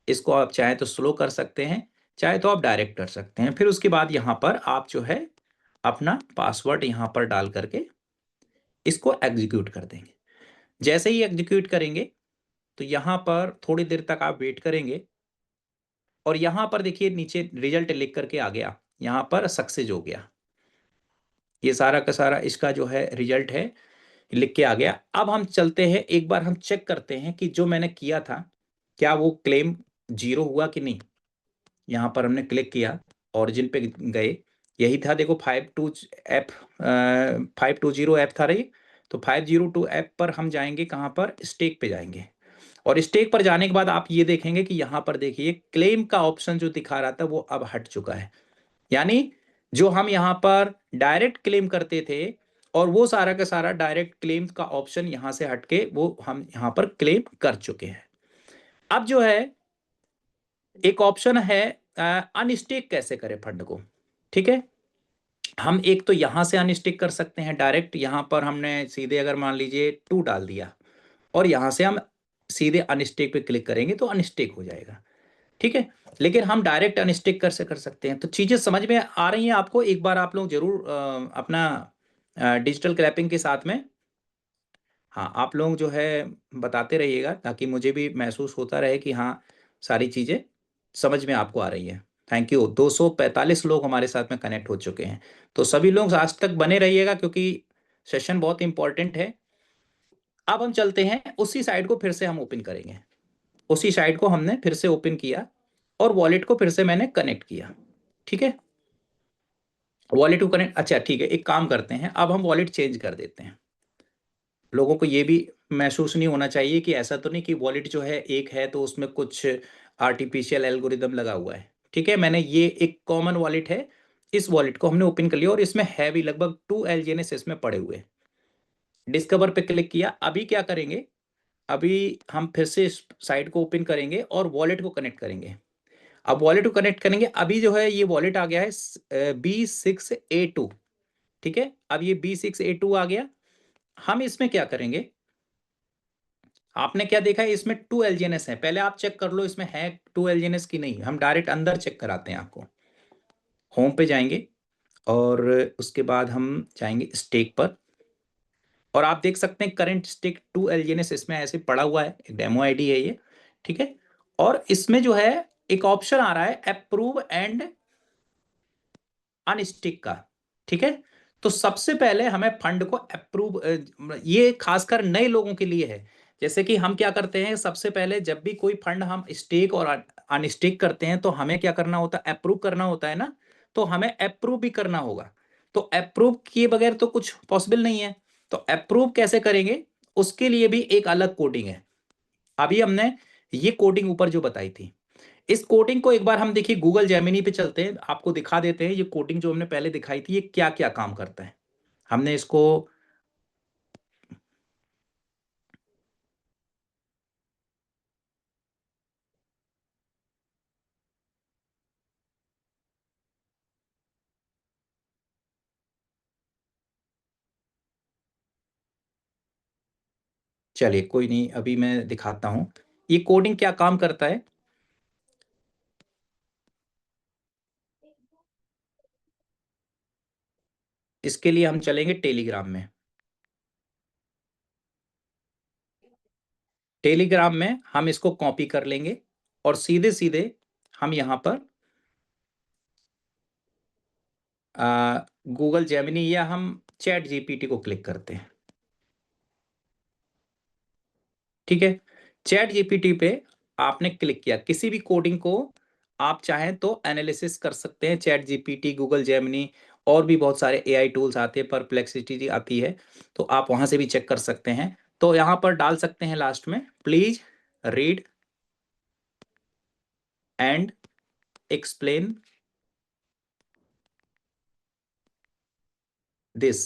इसको आप चाहे तो स्लो कर सकते हैं, चाहे तो आप डायरेक्ट कर सकते हैं। फिर उसके बाद यहां पर आप जो है अपना पासवर्ड यहां पर डाल करके इसको एग्जीक्यूट कर देंगे। जैसे ही एग्जीक्यूट करेंगे तो यहां पर थोड़ी देर तक आप वेट करेंगे, और यहां पर देखिए नीचे रिजल्ट लिख करके आ गया, यहां पर सक्सेस हो गया। ये सारा का सारा इसका जो है रिजल्ट है, लिख के आ गया। अब हम चलते हैं, एक बार हम चेक करते हैं कि जो मैंने किया था क्या वो क्लेम जीरो हुआ कि नहीं। यहां पर हमने क्लिक किया, ओरिजिन पे गए, यही था देखो 520 ऐप था रही। तो 502 ऐप पर हम जाएंगे, कहां पर, स्टेक पे जाएंगे। और स्टेक पर जाने के बाद आप ये देखेंगे कि यहां पर देखिए क्लेम का ऑप्शन जो दिखा रहा था वो अब हट चुका है। यानी जो हम यहां पर डायरेक्ट क्लेम करते थे, और वो सारा का सारा डायरेक्ट क्लेम का ऑप्शन यहां से हटके वो हम यहां पर क्लेम कर चुके हैं। अब जो है एक ऑप्शन है अनस्टेक कैसे करें फंड को। ठीक है, हम एक तो यहां से अनस्टेक कर सकते हैं डायरेक्ट, यहां पर हमने सीधे अगर मान लीजिए 2 डाल दिया, और यहां से हम सीधे अनस्टेक पे क्लिक करेंगे तो अनस्टेक हो जाएगा। ठीक है, लेकिन हम डायरेक्ट अनस्टिक कर सकते हैं। तो चीजें समझ में आ रही हैं आपको, एक बार आप लोग जरूर अपना डिजिटल क्लैपिंग के साथ में, हाँ आप लोग जो है बताते रहिएगा, ताकि मुझे भी महसूस होता रहे कि हाँ सारी चीजें समझ में आपको आ रही है। थैंक यू, 245 लोग हमारे साथ में कनेक्ट हो चुके हैं। तो सभी लोग आज तक बने रहिएगा, क्योंकि सेशन बहुत इंपॉर्टेंट है। अब हम चलते हैं, उसी साइट को फिर से हम ओपन करेंगे। उसी साइट को हमने फिर से ओपन किया, और वॉलेट को फिर से मैंने कनेक्ट किया। ठीक है, वॉलेट को कनेक्ट, अच्छा ठीक है, एक काम करते हैं, अब हम वॉलेट चेंज कर देते हैं। लोगों को ये भी महसूस नहीं होना चाहिए कि ऐसा तो नहीं कि वॉलेट जो है एक है तो उसमें कुछ आर्टिफिशियल एल्गोरिदम लगा हुआ है। ठीक है, मैंने ये एक कॉमन वॉलेट है, इस वॉलेट को हमने ओपन कर लिया, और इसमें है भी लगभग 2 LGNS इसमें पड़े हुए। डिस्कवर पे क्लिक किया। अभी क्या करेंगे, अभी हम फिर से इस साइट को ओपन करेंगे और वॉलेट को कनेक्ट करेंगे। अब वॉलेट को कनेक्ट करेंगे, अभी जो है ये वॉलेट आ गया है B6A2। ठीक है, अब ये B6A2 आ गया। हम इसमें क्या करेंगे, आपने क्या देखा है, इसमें 2 LGNS है, पहले आप चेक कर लो इसमें है 2 LGNS की नहीं। हम डायरेक्ट अंदर चेक कराते हैं आपको। होम पे जाएंगे, और उसके बाद हम जाएंगे स्टेक पर, और आप देख सकते हैं करंट स्टेक 2 LGNS इसमें ऐसे पड़ा हुआ है, एक डेमो आईडी है ये। ठीक है, और इसमें जो है एक ऑप्शन आ रहा है अप्रूव एंड अनस्टिक का। ठीक है, तो सबसे पहले हमें फंड को अप्रूव, ये खासकर नए लोगों के लिए है। जैसे कि हम क्या करते हैं, सबसे पहले जब भी कोई फंड हम स्टेक और अनस्टेक करते हैं तो हमें क्या करना होता है, अप्रूव करना होता है ना। तो हमें अप्रूव भी करना होगा, तो अप्रूव किए बगैर तो कुछ पॉसिबल नहीं है। तो अप्रूव कैसे करेंगे, उसके लिए भी एक अलग कोडिंग है। अभी हमने ये कोडिंग ऊपर जो बताई थी, इस कोडिंग को एक बार हम देखिए गूगल जेमिनी पे चलते हैं, आपको दिखा देते हैं ये कोडिंग जो हमने पहले दिखाई थी ये क्या क्या काम करता है। हमने इसको, चलिए कोई नहीं, अभी मैं दिखाता हूं ये कोडिंग क्या काम करता है। इसके लिए हम चलेंगे टेलीग्राम में। टेलीग्राम में हम इसको कॉपी कर लेंगे, और सीधे सीधे हम यहां पर गूगल जेमिनी या हम ChatGPT को क्लिक करते हैं। ठीक है, चैट जीपीटी पे आपने क्लिक किया, किसी भी कोडिंग को आप चाहें तो एनालिसिस कर सकते हैं। चैट जीपीटी, गूगल जेमिनी और भी बहुत सारे एआई टूल्स आते हैं, परप्लेक्सिटी आती है, तो आप वहां से भी चेक कर सकते हैं। तो यहां पर डाल सकते हैं लास्ट में, please read and explain this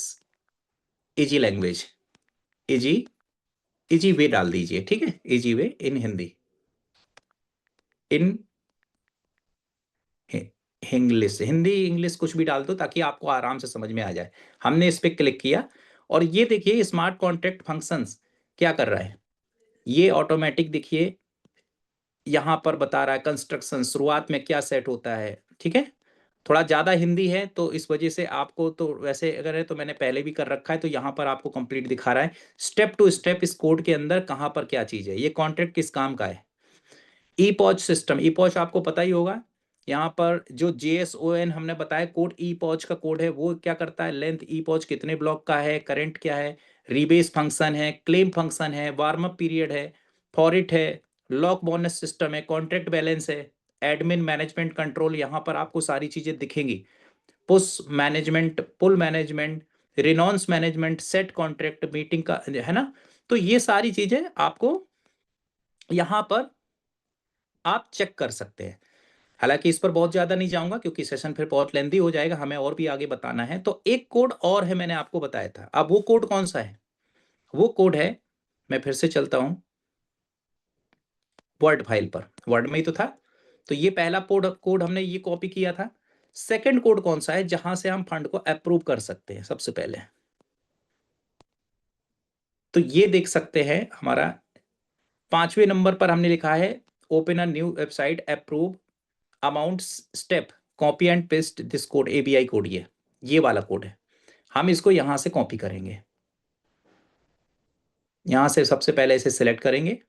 easy language, easy easy way डाल दीजिए, ठीक है, easy way in Hindi, in English, Hindi English कुछ भी डाल दो ताकि आपको आराम से समझ में आ जाए। हमने इस पे क्लिक किया और ये देखिए स्मार्ट कॉन्ट्रैक्ट फंक्शंस क्या कर रहा है, ये ऑटोमेटिक देखिए यहां पर बता रहा है कंस्ट्रक्शन शुरुआत में क्या सेट होता है, ठीक है। थोड़ा ज्यादा हिंदी है तो इस वजह से आपको, तो वैसे अगर है तो मैंने पहले भी कर रखा है, तो यहां पर आपको कंप्लीट दिखा रहा है स्टेप टू स्टेप इस कोड के अंदर कहां पर क्या चीज है। ये कॉन्ट्रैक्ट किस काम का है, ई पॉच सिस्टम, ई पॉच आपको पता ही होगा। यहाँ पर जो JSON हमने बताया कोड, ई पॉच का कोड है, वो क्या करता है, लेंथ ई पॉच कितने ब्लॉक का है, करंट क्या है, रीबेस फंक्शन है, क्लेम फंक्शन है, वार्म अप पीरियड है, फॉरिट है, लॉक बोनस सिस्टम है, कॉन्ट्रैक्ट बैलेंस है, एडमिन मैनेजमेंट कंट्रोल, यहाँ पर आपको सारी चीजें दिखेंगी, push management, pull management, renounce management, set contract meeting का है ना। तो ये सारी चीजें आपको यहाँ पर आप चेक कर सकते हैं। हालांकि इस पर बहुत ज्यादा नहीं जाऊंगा क्योंकि सेशन फिर बहुत लेंदी हो जाएगा, हमें और भी आगे बताना है। तो एक कोड और है, मैंने आपको बताया था, अब वो कोड कौन सा है, वो कोड है, मैं फिर से चलता हूं वर्ड फाइल पर, वर्ड में ही तो था। तो ये पहला कोड कोड हमने ये कॉपी किया था। सेकंड कोड कौन सा है जहां से हम फंड को अप्रूव कर सकते हैं, सबसे पहले तो ये देख सकते हैं, हमारा 5वें नंबर पर हमने लिखा है open a new website, approve amount step, copy and paste this code, ABI code, ये वाला कोड है। हम इसको यहां से कॉपी करेंगे, यहां से सबसे पहले इसे सिलेक्ट करेंगे,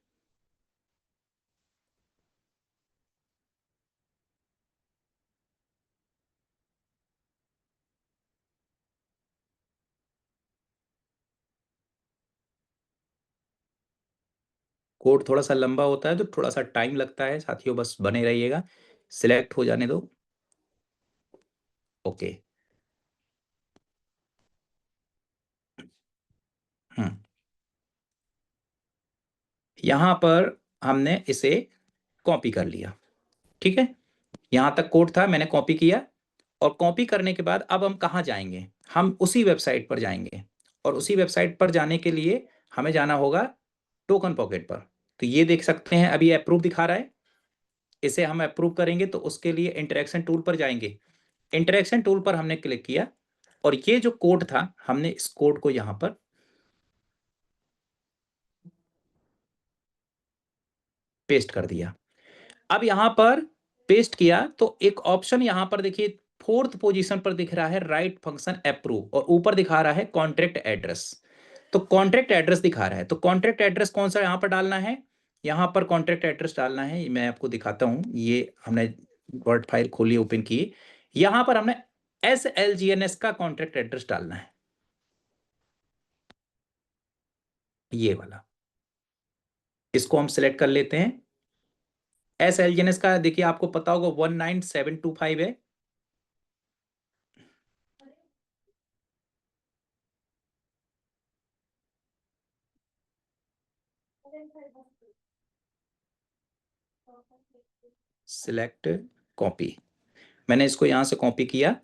कोड थोड़ा सा लंबा होता है तो थोड़ा सा टाइम लगता है साथियों, बस बने रहिएगा, सिलेक्ट हो जाने दो। ओके, हम्म, यहां पर हमने इसे कॉपी कर लिया, ठीक है। यहां तक कोड था, मैंने कॉपी किया, और कॉपी करने के बाद अब हम कहाँ जाएंगे, हम उसी वेबसाइट पर जाएंगे, और उसी वेबसाइट पर जाने के लिए हमें जाना होगा टोकन पॉकेट पर। तो ये देख सकते हैं अभी अप्रूव दिखा रहा है, इसे हम अप्रूव करेंगे तो उसके लिए इंटरेक्शन टूल पर जाएंगे, इंटरेक्शन टूल पर हमने क्लिक किया, और ये जो कोड था हमने इस कोड को यहां पर पेस्ट कर दिया। अब यहां पर पेस्ट किया तो एक ऑप्शन यहां पर देखिए, फोर्थ पोजीशन पर दिख रहा है राइट फंक्शन अप्रूव, और ऊपर दिखा रहा है कॉन्ट्रैक्ट एड्रेस। तो कॉन्ट्रैक्ट एड्रेस दिखा रहा है, तो कॉन्ट्रैक्ट एड्रेस कौन सा यहां पर डालना है, यहां पर कॉन्ट्रैक्ट एड्रेस डालना है, मैं आपको दिखाता हूं। ये हमने वर्ड फाइल खोली, ओपन की, यहां पर हमने SLGNS का कॉन्ट्रैक्ट एड्रेस डालना है, ये वाला, इसको हम सिलेक्ट कर लेते हैं। SLGNS का देखिए आपको पता होगा 19725 है, सिलेक्ट कॉपी, मैंने इसको यहां से कॉपी किया,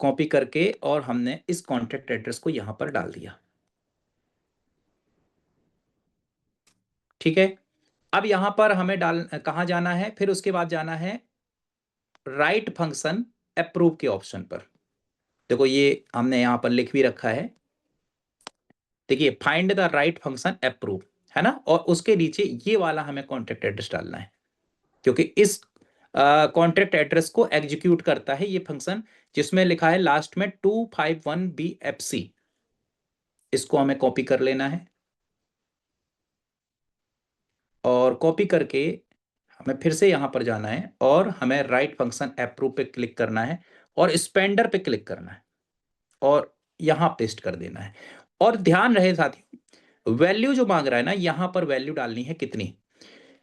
कॉपी करके और हमने इस कॉन्ट्रैक्ट एड्रेस को यहां पर डाल दिया, ठीक है। अब यहां पर हमें डाल कहां जाना है, फिर उसके बाद जाना है राइट फंक्शन अप्रूव के ऑप्शन पर। देखो ये हमने यहां पर लिख भी रखा है, देखिए find the right function approve, है ना, और उसके नीचे ये वाला हमें कॉन्ट्रैक्ट एड्रेस डालना है, क्योंकि इस कॉन्ट्रैक्ट एड्रेस को एग्जीक्यूट करता है ये फंक्शन, जिसमें लिखा है लास्ट में 251BFC, इसको हमें कॉपी कर लेना है, और कॉपी करके हमें फिर से यहां पर जाना है, और हमें राइट फंक्शन अप्रूव पे क्लिक करना है, और स्पेंडर पे क्लिक करना है, और यहां पेस्ट कर देना है। और ध्यान रहे साथियों, वैल्यू जो मांग रहा है ना, यहाँ पर वैल्यू डालनी है कितनी।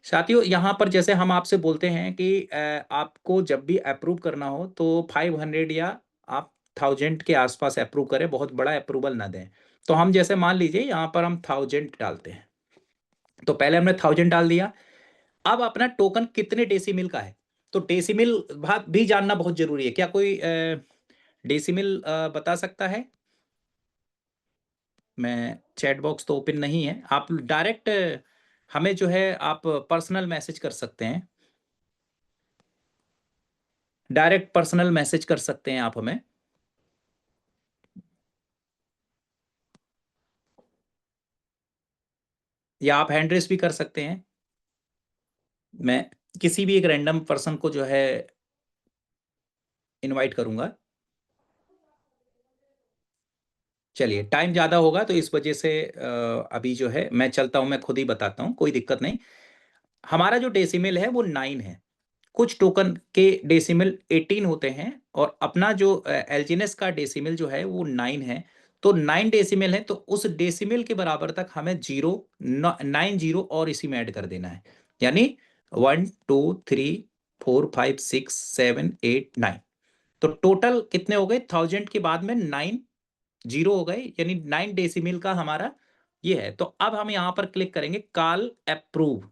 साथियों यहाँ पर जैसे हम आपसे बोलते हैं कि आपको जब भी अप्रूव करना हो तो 500 या आप 1000 के आसपास अप्रूव करें, बहुत बड़ा अप्रूवल ना दें। तो हम जैसे मान लीजिए यहाँ पर हम 1000 डालते हैं, तो पहले हमने 1000 डाल दिया। अब अपना टोकन कितने डेसिमल का है, तो डेसिमल भी जानना बहुत जरूरी है। क्या कोई डेसिमल बता सकता है? मैं चैट बॉक्स तो ओपन नहीं है, आप डायरेक्ट हमें जो है आप पर्सनल मैसेज कर सकते हैं, डायरेक्ट पर्सनल मैसेज कर सकते हैं आप हमें। या आप हैंड रेस भी कर सकते हैं। मैं किसी भी एक रैंडम पर्सन को जो है इनवाइट करूंगा। चलिए, टाइम ज्यादा होगा तो इस वजह से अभी जो है मैं चलता हूं, मैं खुद ही बताता हूं, कोई दिक्कत नहीं। हमारा जो डेसिमल है वो 9 है। कुछ टोकन के डेसिमल 18 होते हैं और अपना जो एल्जीनस का डेसिमल जो है वो 9 है। तो 9 डेसिमल है, तो उस डेसिमल के बराबर तक हमें 0 और इसी में ऐड कर देना है। यानी 1 2 3 4 5 6 7 8 9। तो टोटल कितने हो गए? 1000 के बाद में 9 जीरो हो गए, यानी 9 डेसिमल का हमारा ये है। तो अब हम यहां पर क्लिक करेंगे कॉल अप्रूव।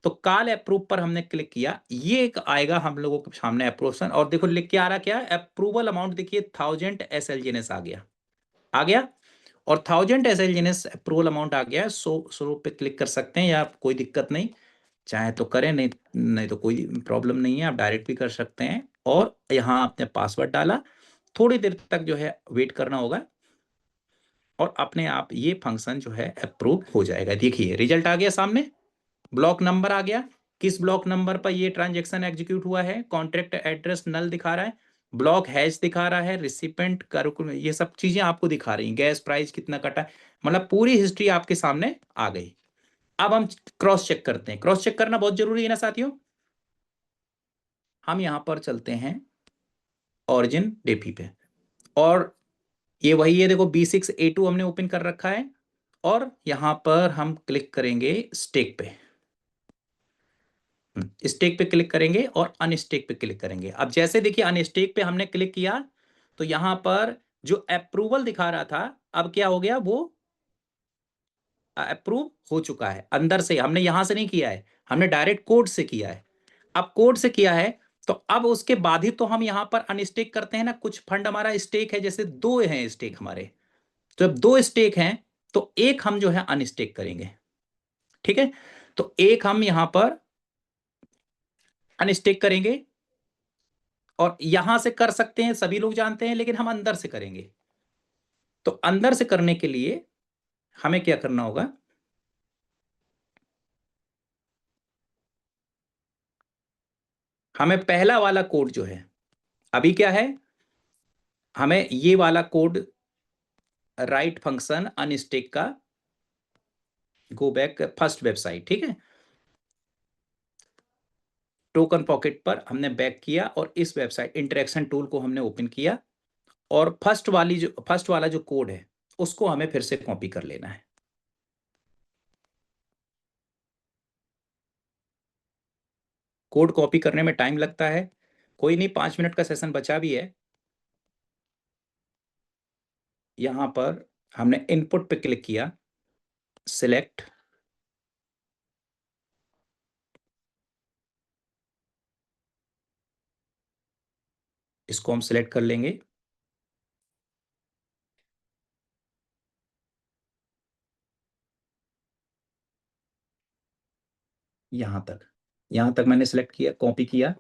तो कॉल अप्रूव पर हमने क्लिक किया, ये एक आएगा हम लोगों के सामने अप्रूवल, और देखो लिख के आ रहा क्या? अप्रूवल अमाउंट देखिए 1000 SLGNS आ गया, आ गया। और 1000 SLGNS अप्रूवल अमाउंट आ गया है। सो पे क्लिक कर सकते हैं, या कोई दिक्कत नहीं, चाहे तो करें, नहीं नहीं तो कोई प्रॉब्लम नहीं है, आप डायरेक्ट भी कर सकते हैं। और यहाँ आपने पासवर्ड डाला, थोड़ी देर तक जो है वेट करना होगा और अपने आप ये फंक्शन जो है अप्रूव हो जाएगा। देखिए रिजल्ट आ गया सामने, ब्लॉक नंबर आ गया, किस ब्लॉक नंबर पर ये ट्रांजैक्शन एग्जीक्यूट हुआ है, कॉन्ट्रैक्ट एड्रेस नल दिखा रहा है, ब्लॉक हैश दिखा रहा है, रिसिपेंट कर, ये सब चीजें आपको दिखा रही हैं, गैस प्राइस कितना कटा है, मतलब पूरी हिस्ट्री आपके सामने आ गई। अब हम क्रॉस चेक करते हैं, क्रॉस चेक करना बहुत जरूरी है ना साथियों। हम यहां पर चलते हैं ऑरिजिन डेपी पे, और ये वही है, देखो B6A2 हमने ओपन कर रखा है, और यहां पर हम क्लिक करेंगे स्टेक पे, स्टेक पे क्लिक करेंगे और अनस्टेक पे क्लिक करेंगे। अब जैसे देखिए अनस्टेक पे हमने क्लिक किया तो यहां पर जो अप्रूवल दिखा रहा था, अब क्या हो गया, वो अप्रूव हो चुका है अंदर से, हमने यहां से नहीं किया है, हमने डायरेक्ट कोड से किया है। अब कोड से किया है तो अब उसके बाद ही तो हम यहां पर अनस्टेक करते हैं ना। कुछ फंड हमारा स्टेक है, जैसे 2 हैं स्टेक हमारे, तो जब 2 स्टेक हैं तो एक हम जो है अनस्टेक करेंगे, ठीक है। तो एक हम यहां पर अनस्टेक करेंगे, और यहां से कर सकते हैं, सभी लोग जानते हैं, लेकिन हम अंदर से करेंगे। तो अंदर से करने के लिए हमें क्या करना होगा, हमें पहला वाला कोड जो है, अभी क्या है, हमें ये वाला कोड राइट फंक्शन अनस्टेक का, गो बैक फर्स्ट वेबसाइट, ठीक है, टोकन पॉकेट पर हमने बैक किया और इस वेबसाइट इंटरेक्शन टूल को हमने ओपन किया, और फर्स्ट वाला जो कोड है उसको हमें फिर से कॉपी कर लेना है। कोड कॉपी करने में टाइम लगता है, कोई नहीं, 5 मिनट का सेशन बचा भी है। यहां पर हमने इनपुट पे क्लिक किया, सिलेक्ट, इसको हम सिलेक्ट कर लेंगे, यहां तक मैंने सिलेक्ट किया, कॉपी किया,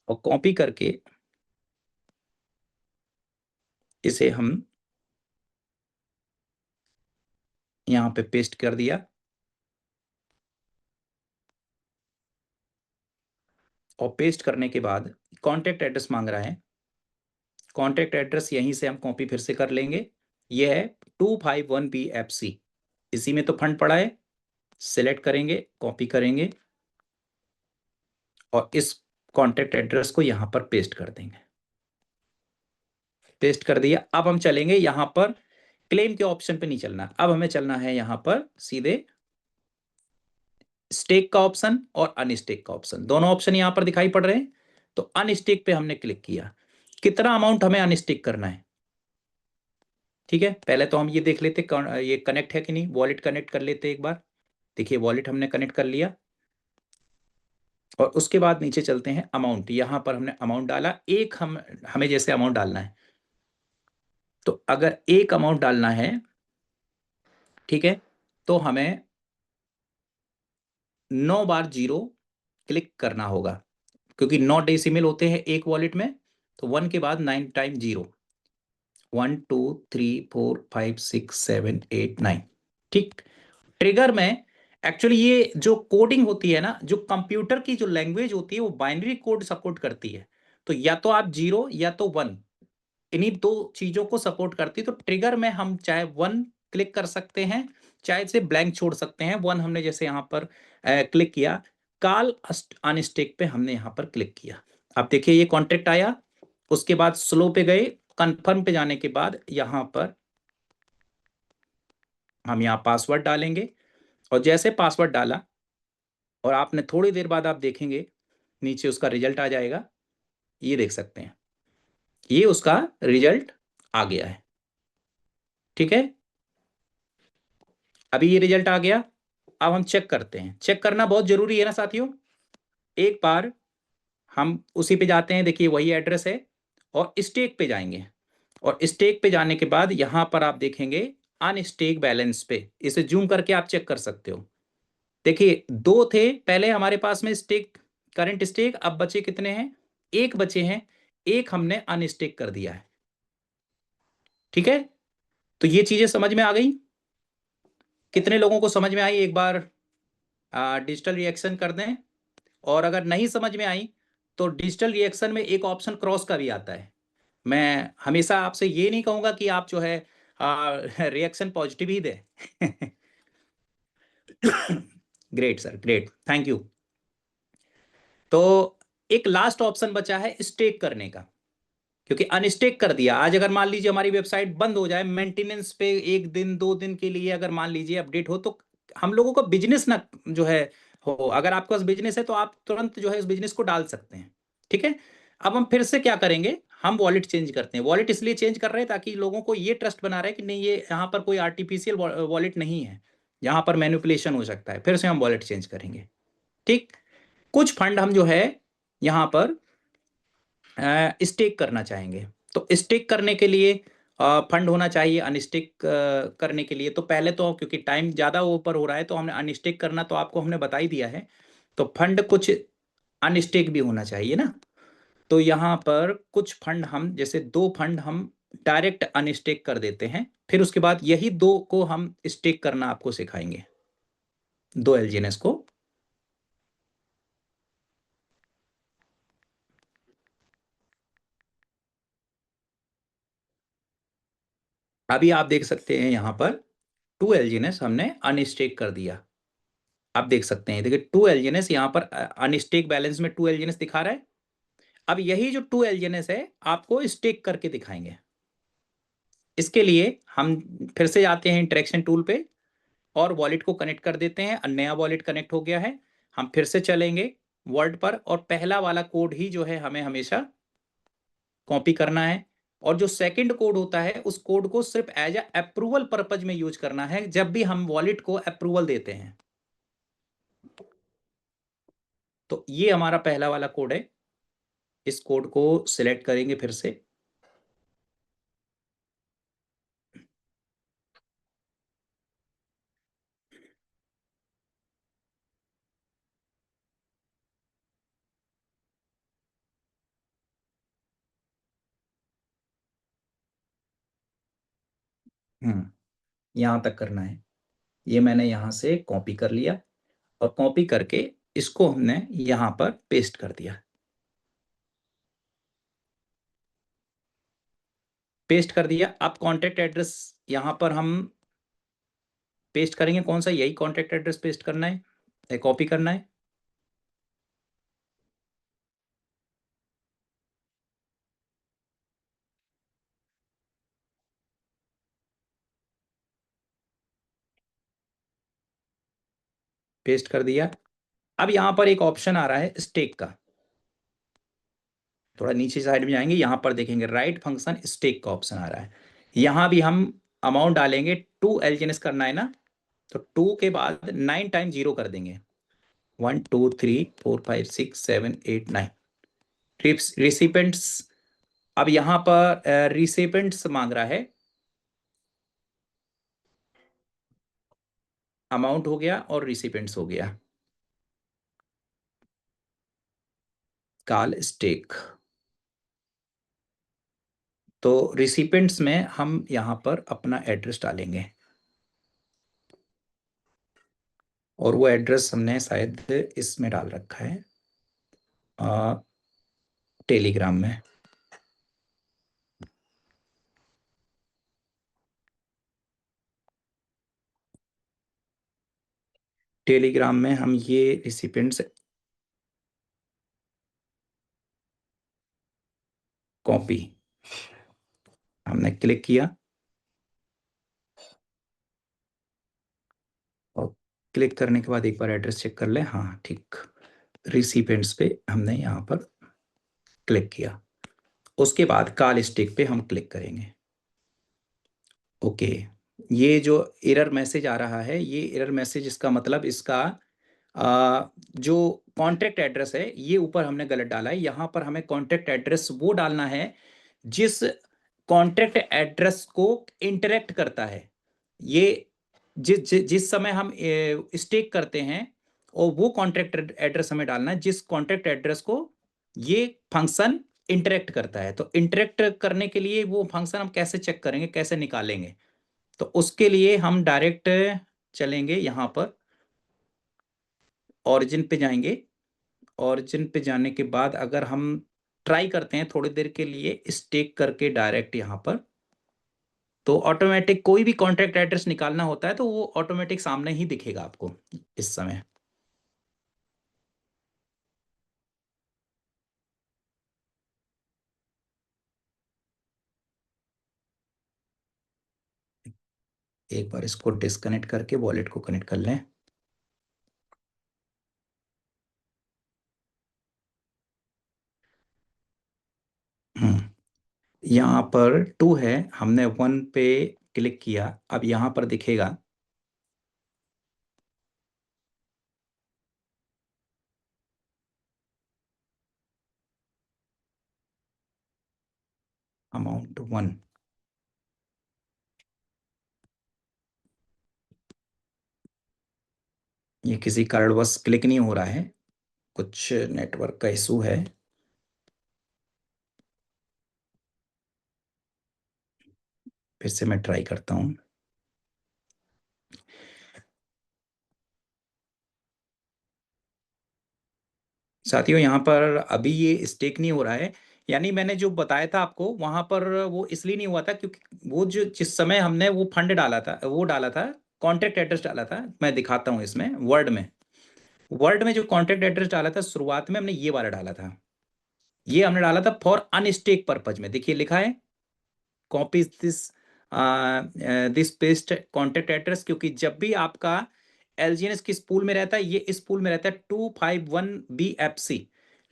और कॉपी करके इसे हम यहां पे पेस्ट कर दिया। और पेस्ट करने के बाद कॉन्टैक्ट एड्रेस मांग रहा है, कॉन्टैक्ट एड्रेस यहीं से हम कॉपी फिर से कर लेंगे, यह है 251BFC, इसी में तो फंड पड़ा है। सिलेक्ट करेंगे, कॉपी करेंगे, और इस कॉन्टैक्ट एड्रेस को यहां पर पेस्ट कर देंगे, पेस्ट कर दिया। अब हम चलेंगे यहां पर क्लेम के ऑप्शन पे नहीं चलना। अब हमें चलना है यहाँ पर सीधे स्टेक का ऑप्शन और अनस्टेक का ऑप्शन, दोनों ऑप्शन यहाँ पर दिखाई पड़ रहे हैं। तो अनस्टेक पे हमने क्लिक किया। कितना अमाउंट हमें अनस्टेक करना है, ठीक है, पहले तो हम ये देख लेते ये कनेक्ट है कि नहीं, वॉलेट कनेक्ट कर लेते एक बार। देखिए वॉलेट हमने कनेक्ट कर लिया, और उसके बाद नीचे चलते हैं अमाउंट। यहां पर हमने अमाउंट डाला एक, हमें जैसे अमाउंट डालना है, तो अगर एक अमाउंट डालना है, ठीक है, तो हमें 9 बार जीरो क्लिक करना होगा, क्योंकि 9 डेसिमल होते हैं एक वॉलेट में। तो 1 के बाद 9 टाइम जीरो, 1 2 3 4 5 6 7 8 9, ठीक। ट्रिगर में एक्चुअली ये जो कोडिंग होती है ना, जो कंप्यूटर की जो लैंग्वेज होती है वो बाइनरी कोड सपोर्ट करती है। तो या तो आप जीरो या तो वन, इन्हीं दो चीजों को सपोर्ट करती है। तो ट्रिगर में हम चाहे वन क्लिक कर सकते हैं, चाहे इसे ब्लैंक छोड़ सकते हैं। वन हमने जैसे यहां पर क्लिक किया, कॉल अनस्टेक पे हमने यहां पर क्लिक किया। अब देखिए ये कॉन्ट्रैक्ट आया। उसके बाद स्लो पे गए, कंफर्म पे जाने के बाद यहां पर हम यहाँ पासवर्ड डालेंगे, और जैसे पासवर्ड डाला और आपने थोड़ी देर बाद आप देखेंगे नीचे उसका रिजल्ट आ जाएगा। ये देख सकते हैं, ये उसका रिजल्ट आ गया है, ठीक है। अभी ये रिजल्ट आ गया। अब हम चेक करते हैं, चेक करना बहुत जरूरी है ना साथियों। एक बार हम उसी पे जाते हैं, देखिए वही एड्रेस है, और स्टेक पे जाएंगे। और स्टेक पे जाने के बाद यहां पर आप देखेंगे अनस्टेक बैलेंस पे, इसे जूम करके आप चेक कर सकते हो। देखिए दो थे पहले हमारे पास में स्टेक, करंट स्टेक, अब बचे कितने हैं, एक बचे हैं। एक हमने अनस्टेक कर दिया है, ठीक है। तो ये चीजें समझ में आ गई, कितने लोगों को समझ में आई, एक बार डिजिटल रिएक्शन कर दें। और अगर नहीं समझ में आई तो डिजिटल रिएक्शन में एक ऑप्शन क्रॉस का भी आता है। मैं हमेशा आपसे ये नहीं कहूंगा कि आप जो है रिएक्शन पॉजिटिव ही दें। Great sir, great, thank you. तो एक लास्ट ऑप्शन बचा है स्टेक करने का, क्योंकि अनस्टेक कर दिया। आज अगर मान लीजिए हमारी वेबसाइट बंद हो जाए मेंटेनेंस पे, एक दिन दो दिन के लिए अगर मान लीजिए अपडेट हो, तो हम लोगों को बिजनेस ना जो है हो। अगर आपके पास बिजनेस है तो आप तुरंत जो है उस बिजनेस को डाल सकते हैं, ठीक है। अब हम फिर से क्या करेंगे, हम वॉलेट चेंज करते हैं। वॉलेट इसलिए चेंज कर रहे हैं ताकि लोगों को ये ट्रस्ट बना रहे हैं कि नहीं, ये यहाँ पर कोई आर्टिफिशियल वॉलेट नहीं है, यहाँ पर मैनिपुलेशन हो सकता है। फिर से हम वॉलेट चेंज करेंगे, ठीक। कुछ फंड हम जो है यहाँ पर स्टेक करना चाहेंगे। तो स्टेक करने के लिए फंड होना चाहिए। अनस्टेक करने के लिए तो पहले तो, क्योंकि टाइम ज़्यादा ऊपर हो रहा है, तो हमने अनस्टेक करना तो आपको हमने बता ही दिया है। तो फंड कुछ अनस्टेक भी होना चाहिए ना। तो यहाँ पर कुछ फंड हम, जैसे दो फंड हम डायरेक्ट अनस्टेक कर देते हैं, फिर उसके बाद यही दो को हम स्टेक करना आपको सिखाएंगे, दो एलजीएनएस को। अभी आप देख सकते हैं यहाँ पर टू एलजीएनएस हमने अनस्टेक कर दिया। आप देख सकते हैं, देखिए टू एलजीएनएस यहाँ पर अनस्टेक बैलेंस में टू एलजीएनएस दिखा रहा है। अब यही जो टू एलजीएनएस है आपको स्टेक करके दिखाएंगे। इसके लिए हम फिर से जाते हैं इंटरेक्शन टूल पे, और वॉलेट को कनेक्ट कर देते हैं। नया वॉलेट कनेक्ट हो गया है। हम फिर से चलेंगे वर्ड पर, और पहला वाला कोड ही जो है हमें हमेशा कॉपी करना है। और जो सेकंड कोड होता है उस कोड को सिर्फ एज अप्रूवल पर्पज में यूज करना है, जब भी हम वॉलेट को अप्रूवल देते हैं। तो ये हमारा पहला वाला कोड है। इस कोड को सिलेक्ट करेंगे फिर से। यहां तक करना है। ये मैंने यहां से कॉपी कर लिया, और कॉपी करके इसको हमने यहां पर पेस्ट कर दिया। पेस्ट कर दिया। अब कॉन्टेक्ट एड्रेस यहां पर हम पेस्ट करेंगे। कौन सा, यही कॉन्टेक्ट एड्रेस पेस्ट करना है, कॉपी करना है। पेस्ट कर दिया। अब यहाँ पर एक ऑप्शन आ रहा है स्टेक का, थोड़ा नीचे साइड में जाएंगे, यहाँ पर देखेंगे राइट फंक्शन स्टेक का ऑप्शन आ रहा है। यहाँ भी हम अमाउंट डालेंगे, 2 एलजीएनएस करना है ना, तो 2 के बाद 9 टाइम 0 कर देंगे, 1 2 3 4 5 6 7 8 9 रिसिपेंट्स। अब यहाँ पर रिसिपेंट्स मांग रहा है, अमाउंट हो गया और रिसिपेंट्स हो गया, काल स्टेक। तो रिसिपेंट्स में हम यहाँ पर अपना एड्रेस डालेंगे, और वो एड्रेस हमने शायद इसमें डाल रखा है, टेलीग्राम में। टेलीग्राम में हम ये रिसिपेंट्स कॉपी हमने क्लिक किया, और क्लिक करने के बाद एक बार एड्रेस चेक कर ले, हाँ ठीक, रिसिपेंट्स पे हमने यहाँ पर क्लिक किया। उसके बाद काल स्टिक पे हम क्लिक करेंगे। ओके, ये जो एरर मैसेज आ रहा है, ये एरर मैसेज, इसका मतलब इसका जो कॉन्टैक्ट एड्रेस है ये ऊपर हमने गलत डाला है। यहाँ पर हमें कॉन्टैक्ट एड्रेस वो डालना है जिस कॉन्टैक्ट एड्रेस को इंटरेक्ट करता है। ये जिस समय हम स्टेक करते हैं, और वो कॉन्टैक्ट एड्रेस हमें डालना है जिस कॉन्टैक्ट एड्रेस को ये फंक्शन इंटरेक्ट करता है। तो इंटरेक्ट करने के लिए वो फंक्शन हम कैसे चेक करेंगे, कैसे निकालेंगे? तो उसके लिए हम डायरेक्ट चलेंगे, यहाँ पर ओरिजिन पे जाएंगे। ओरिजिन पे जाने के बाद अगर हम ट्राई करते हैं थोड़ी देर के लिए स्टेक करके डायरेक्ट यहाँ पर, तो ऑटोमेटिक कोई भी कॉन्टैक्ट एड्रेस निकालना होता है तो वो ऑटोमेटिक सामने ही दिखेगा आपको इस समय। एक बार इसको डिस्कनेक्ट करके वॉलेट को कनेक्ट कर लें। यहाँ पर 2 है, हमने 1 पे क्लिक किया, अब यहाँ पर दिखेगा अमाउंट 1। ये किसी कारणवश क्लिक नहीं हो रहा है, कुछ नेटवर्क का इशू है। फिर से मैं ट्राई करता हूँ। साथियों, यहाँ पर अभी ये स्टेक नहीं हो रहा है, यानी मैंने जो बताया था आपको वहां पर वो इसलिए नहीं हुआ था क्योंकि वो जो जिस समय हमने वो फंड डाला था, वो डाला था, कॉन्टैक्ट एड्रेस डाला था। मैं दिखाता हूँ इसमें वर्ड में जो कॉन्टैक्ट एड्रेस डाला था शुरुआत में हमने ये वाला डाला था, ये हमने डाला था फॉर अनस्टेक पर्पज में। देखिए लिखा है copy this paste contact address, क्योंकि जब भी आपका एलजीएनएस किस पूल में रहता है, ये इस पूल में रहता है 251BFC,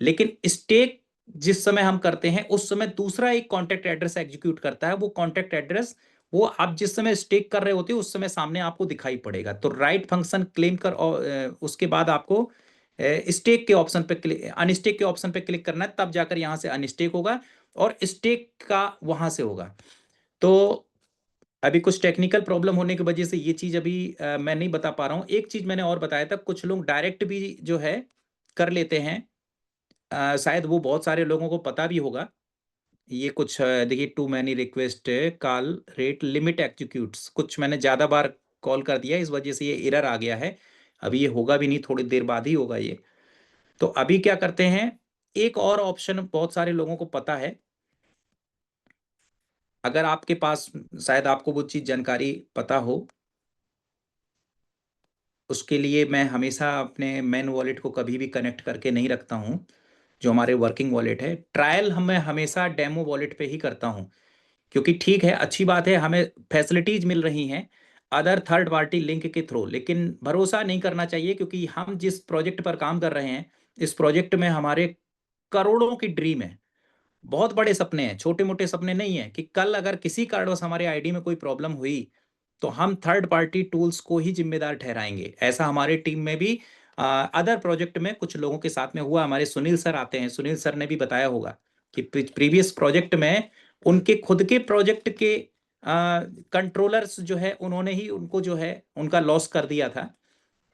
लेकिन स्टेक जिस समय हम करते हैं उस समय दूसरा एक कॉन्टैक्ट एड्रेस एग्जीक्यूट करता है। वो कॉन्टैक्ट एड्रेस वो आप जिस समय स्टेक कर रहे होते हो उस समय सामने आपको दिखाई पड़ेगा। तो राइट फंक्शन क्लेम कर, और उसके बाद आपको स्टेक के ऑप्शन पे क्लिक, अनस्टेक के ऑप्शन पे क्लिक करना है, तब जाकर यहां से अनस्टेक होगा और स्टेक का वहां से होगा। तो अभी कुछ टेक्निकल प्रॉब्लम होने की वजह से ये चीज अभी मैं नहीं बता पा रहा हूँ। एक चीज मैंने और बताया था, कुछ लोग डायरेक्ट भी जो है कर लेते हैं, शायद वो बहुत सारे लोगों को पता भी होगा। ये कुछ देखिए, too many request call rate limit executes, कुछ मैंने ज्यादा बार कॉल कर दिया, इस वजह से ये एरर आ गया है। अभी ये होगा भी नहीं, थोड़ी देर बाद ही होगा ये। तो अभी क्या करते हैं, एक और ऑप्शन बहुत सारे लोगों को पता है, अगर आपके पास शायद आपको वो चीज जानकारी पता हो, उसके लिए मैं हमेशा अपने मेन वॉलेट को कभी भी कनेक्ट करके नहीं रखता हूँ। जो हमारे वर्किंग वॉलेट है, ट्रायल मैं हमेशा डेमो वॉलेट पे ही करता हूँ, क्योंकि ठीक है, अच्छी बात है, हमें फैसिलिटीज मिल रही हैं। अदर थर्ड पार्टी लिंक के थ्रू, लेकिन भरोसा नहीं करना चाहिए, क्योंकि हम जिस प्रोजेक्ट पर काम कर रहे हैं, इस प्रोजेक्ट में हमारे करोड़ों की ड्रीम है, बहुत बड़े सपने हैं, छोटे मोटे सपने नहीं है कि कल अगर किसी कारणवश हमारे आईडी में कोई प्रॉब्लम हुई तो हम थर्ड पार्टी टूल्स को ही जिम्मेदार ठहराएंगे। ऐसा हमारे टीम में भी अदर प्रोजेक्ट में कुछ लोगों के साथ में हुआ। हमारे सुनील सर आते हैं, सुनील सर ने भी बताया होगा कि प्रीवियस प्रोजेक्ट में उनके खुद के प्रोजेक्ट के कंट्रोलर्स जो है, उन्होंने ही उनको जो है उनका लॉस कर दिया था।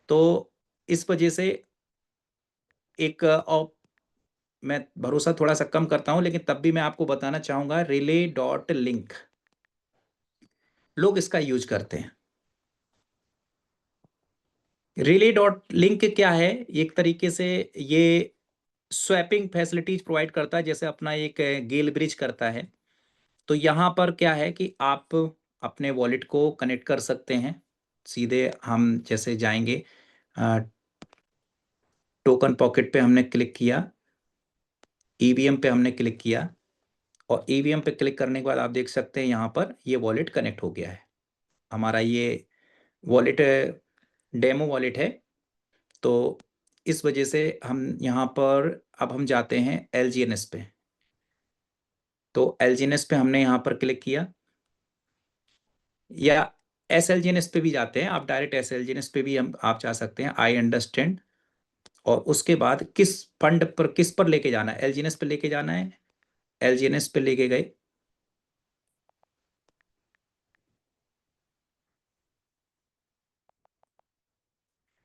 तो इस वजह से एक मैं भरोसा थोड़ा सा कम करता हूं, लेकिन तब भी मैं आपको बताना चाहूंगा, रिले डॉट लिंक लोग इसका यूज करते हैं। रिले डॉट लिंक क्या है? एक तरीके से ये स्वैपिंग फैसिलिटीज प्रोवाइड करता है, जैसे अपना एक गेल ब्रिज करता है। तो यहाँ पर क्या है कि आप अपने वॉलेट को कनेक्ट कर सकते हैं। सीधे हम जैसे जाएंगे, टोकन पॉकेट पे हमने क्लिक किया, ईवीएम पे हमने क्लिक किया, और ईवीएम पे क्लिक करने के बाद आप देख सकते हैं यहाँ पर ये वॉलेट कनेक्ट हो गया है। हमारा ये वॉलेट डेमो वॉलेट है। तो इस वजह से हम यहाँ पर अब हम जाते हैं एलजीएनएस पे। तो एलजीएनएस पे हमने यहाँ पर क्लिक किया, या एसएलजीएनएस पे भी जाते हैं आप, डायरेक्ट एसएलजीएनएस पे भी हम आप जा सकते हैं, आई अंडरस्टैंड। और उसके बाद किस फंड पर, किस पर लेके जाना है, एलजीएनएस पे लेके जाना है। एलजीएनएस पे लेके गए,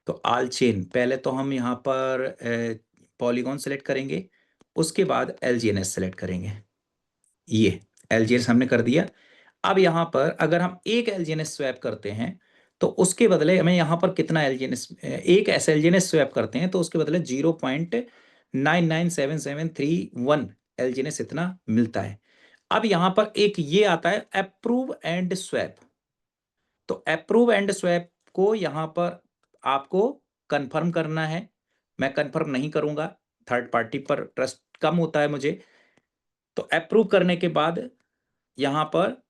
तो आल चेन पहले तो हम यहाँ पर पॉलीगॉन सेलेक्ट करेंगे, उसके बाद एलजीएनएस सेलेक्ट करेंगे। ये एलजीएनएस हमने कर दिया। अब यहाँ पर अगर हम एक एलजीएनएस स्वैप करते हैं तो उसके बदले हमें यहाँ पर कितना एलजीएनएस, एक एस एलजीएनएस स्वैप करते हैं तो उसके बदले 0.997731 एलजीएनएस इतना मिलता है। अब यहाँ पर एक ये आता है अप्रूव एंड स्वैप। तो अप्रूव एंड स्वैप को यहाँ पर आपको कंफर्म करना है। मैं कंफर्म नहीं करूंगा, थर्ड पार्टी पर ट्रस्ट कम होता है मुझे। तो अप्रूव करने के बाद यहाँ पर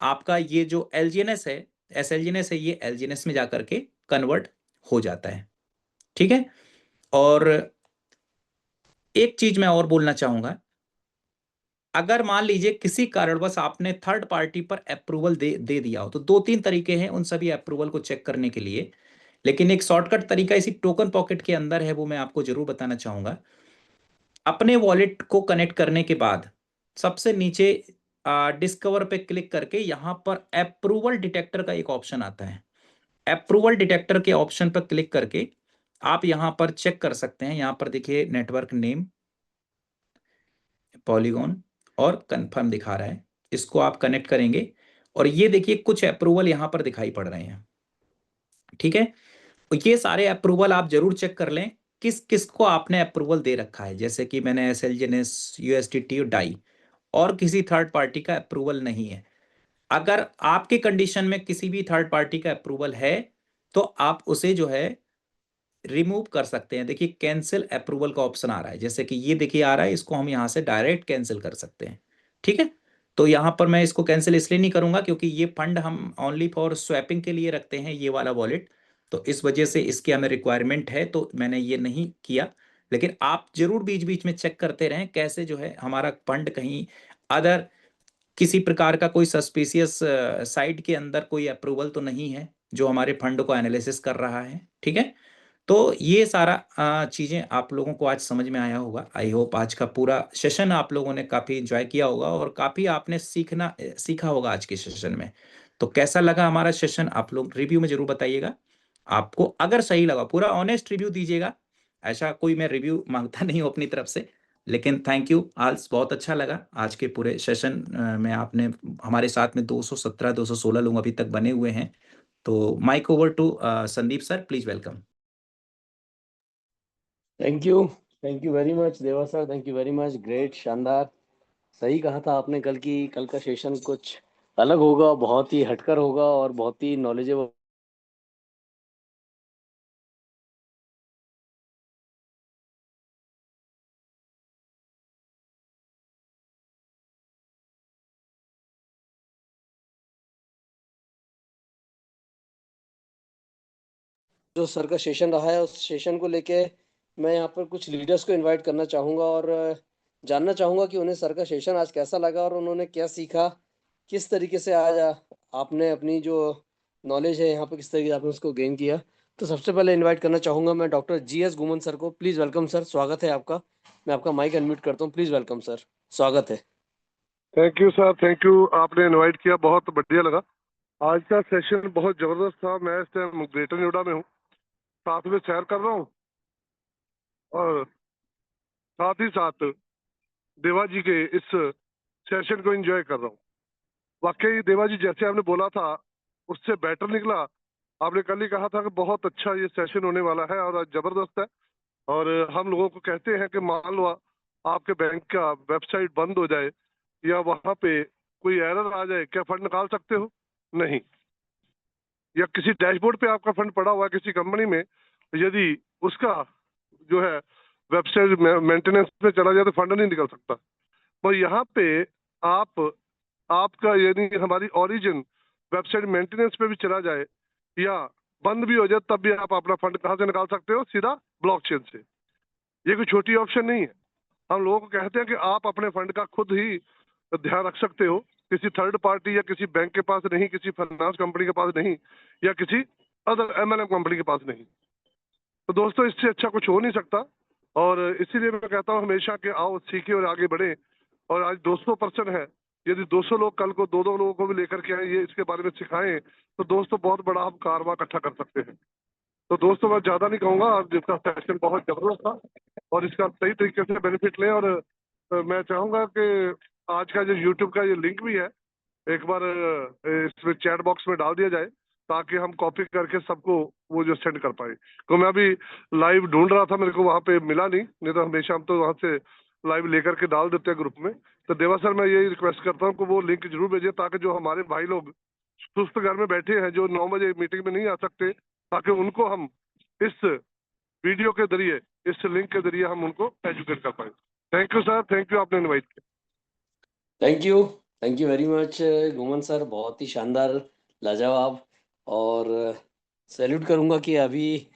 आपका ये जो एलजीएनएस है, एस एलजीएनएस है, ये एलजीएनएस में जाकर के कन्वर्ट हो जाता है। ठीक है। और एक चीज मैं और बोलना चाहूंगा, अगर मान लीजिए किसी कारणवश आपने थर्ड पार्टी पर अप्रूवल दे दिया हो, तो दो तीन तरीके हैं उन सभी अप्रूवल को चेक करने के लिए, लेकिन एक शॉर्टकट तरीका इसी टोकन पॉकेट के अंदर है, वो मैं आपको जरूर बताना चाहूंगा। अपने वॉलेट को कनेक्ट करने के बाद सबसे नीचे डिस्कवर पे क्लिक करके यहाँ पर अप्रूवल डिटेक्टर का एक ऑप्शन आता है। अप्रूवल डिटेक्टर के ऑप्शन पर क्लिक करके आप यहां पर चेक कर सकते हैं। यहां पर देखिए नेटवर्क नेम, पॉलीगॉन और कंफर्म दिखा रहा है, इसको आप कनेक्ट करेंगे और ये देखिए कुछ अप्रूवल यहां पर दिखाई पड़ रहे हैं। ठीक है। तो ये सारे अप्रूवल आप जरूर चेक कर लें, किस किस को आपने अप्रूवल दे रखा है। जैसे कि मैंने एसएलजीएनएस, यूएसडीटी और डाई, और किसी थर्ड पार्टी का अप्रूवल नहीं है। अगर आपके कंडीशन में किसी भी थर्ड पार्टी का अप्रूवल है तो आप उसे जो है रिमूव कर सकते हैं। देखिए कैंसिल अप्रूवल का ऑप्शन आ रहा है, जैसे कि ये देखिए आ रहा है, इसको हम यहां से डायरेक्ट कैंसिल कर सकते हैं। ठीक है। तो यहां पर मैं इसको कैंसिल इसलिए नहीं करूंगा क्योंकि ये फंड हम ओनली फॉर स्वैपिंग के लिए रखते हैं, ये वाला वॉलेट। तो इस वजह से इसकी हमें रिक्वायरमेंट है, तो मैंने ये नहीं किया। लेकिन आप जरूर बीच बीच में चेक करते रहें कैसे जो है हमारा फंड कहीं अदर किसी प्रकार का कोई सस्पिशियस साइट के अंदर कोई अप्रूवल तो नहीं है जो हमारे फंड को एनालिसिस कर रहा है। ठीक है। तो ये सारा चीजें आप लोगों को आज समझ में आया होगा। आई होप आज का पूरा सेशन आप लोगों ने काफी एंजॉय किया होगा और काफी आपने सीखा होगा आज के सेशन में। तो कैसा लगा हमारा सेशन आप लोग रिव्यू में जरूर बताइएगा। आपको अगर सही लगा पूरा ऑनेस्ट रिव्यू दीजिएगा, ऐसा कोई मैं रिव्यू मांगता नहीं हूँ अपनी तरफ से। लेकिन थैंक यू, आज बहुत अच्छा लगा आज के पूरे सेशन में। आपने हमारे साथ में 217 216 लोग अभी तक बने हुए हैं। तो mic over to Sandeep sir, please welcome. Thank you very much Deva sir, thank you very much, great, शानदार। सही कहा था आपने कल की, कल का सेशन कुछ अलग होगा, बहुत ही हटकर होगा और बहुत ही नॉलेजेबल जो सर का सेशन रहा है उस सेशन को लेके मैं यहाँ पर कुछ लीडर्स को इनवाइट करना चाहूँगा और जानना चाहूँगा कि उन्हें सर का सेशन आज कैसा लगा और उन्होंने क्या सीखा, किस तरीके से आज आपने अपनी जो नॉलेज है यहाँ पे किस तरीके से आपने उसको गेन किया। तो सबसे पहले इनवाइट करना चाहूँगा मैं डॉक्टर GS गुमन सर को। प्लीज़ वेलकम सर, स्वागत है आपका। मैं आपका माइक अनम्यूट करता हूँ, प्लीज़ वेलकम सर, स्वागत है। Thank you sir, thank you. आपने इनवाइट किया, बहुत बढ़िया लगा। आज का सेशन बहुत जबरदस्त था। मैं इस टाइम ग्रेटर नोएडा में हूँ, साथ में सैर कर रहा हूँ और साथ ही साथ देवा जी के इस सेशन को एंजॉय कर रहा हूँ। वाकई देवा जी, जैसे आपने बोला था उससे बेटर निकला। आपने कल ही कहा था कि बहुत अच्छा ये सेशन होने वाला है और आज जबरदस्त है। और हम लोगों को कहते हैं कि मान लो आपके बैंक का वेबसाइट बंद हो जाए या वहां पे कोई एरर आ जाए, क्या फंड निकाल सकते हो? नहीं। या किसी डैशबोर्ड पे आपका फंड पड़ा हुआ है किसी कंपनी में, यदि उसका जो है वेबसाइट मेंटेनेंस में चला जाए तो फंड नहीं निकल सकता। और यहाँ पे आपका यानी हमारी ओरिजिन वेबसाइट मेंटेनेंस पे भी चला जाए या बंद भी हो जाए, तब भी आप अपना फंड कहाँ से निकाल सकते हो? सीधा ब्लॉकचेन से। ये कोई छोटी ऑप्शन नहीं है। हम लोगों को कहते हैं कि आप अपने फंड का खुद ही ध्यान रख सकते हो, किसी थर्ड पार्टी या किसी बैंक के पास नहीं, किसी फाइनेंस कंपनी के पास नहीं, या किसी अदर MLM कंपनी के पास नहीं। तो दोस्तों, इससे अच्छा कुछ हो नहीं सकता। और इसीलिए मैं कहता हूँ हमेशा कि आओ सीखे और आगे बढ़े। और आज 200% है। यदि 200 लोग कल को 2-2 लोगों को भी लेकर के आए, ये इसके बारे में सिखाएं, तो दोस्तों बहुत बड़ा हम कारवां इकट्ठा कर सकते हैं। तो दोस्तों, मैं ज्यादा नहीं कहूंगा। आज इसका सेशन बहुत जबरदस्त था और इसका सही तरीके से बेनिफिट लें। और मैं चाहूंगा कि आज का जो यूट्यूब का ये लिंक भी है, एक बार इसमें चैट बॉक्स में डाल दिया जाए, ताकि हम कॉपी करके सबको वो जो सेंड कर पाए। तो मैं अभी लाइव ढूंढ रहा था, मेरे को वहाँ पे मिला नहीं तो हमेशा हम तो वहाँ से लाइव लेकर के डाल देते हैं ग्रुप में। तो देवा सर, मैं यही रिक्वेस्ट करता हूँ कि वो लिंक जरूर भेजिए, ताकि जो हमारे भाई लोग सुस्त घर में बैठे हैं, जो 9 बजे मीटिंग में नहीं आ सकते, ताकि उनको हम इस वीडियो के जरिए, इस लिंक के जरिए हम उनको एजुकेट कर पाए। Thank you sir, thank you, आपने इनवाइट किया। Thank you very much गुमन sir, बहुत ही शानदार, लाजवाब। और सैल्यूट करूंगा कि अभी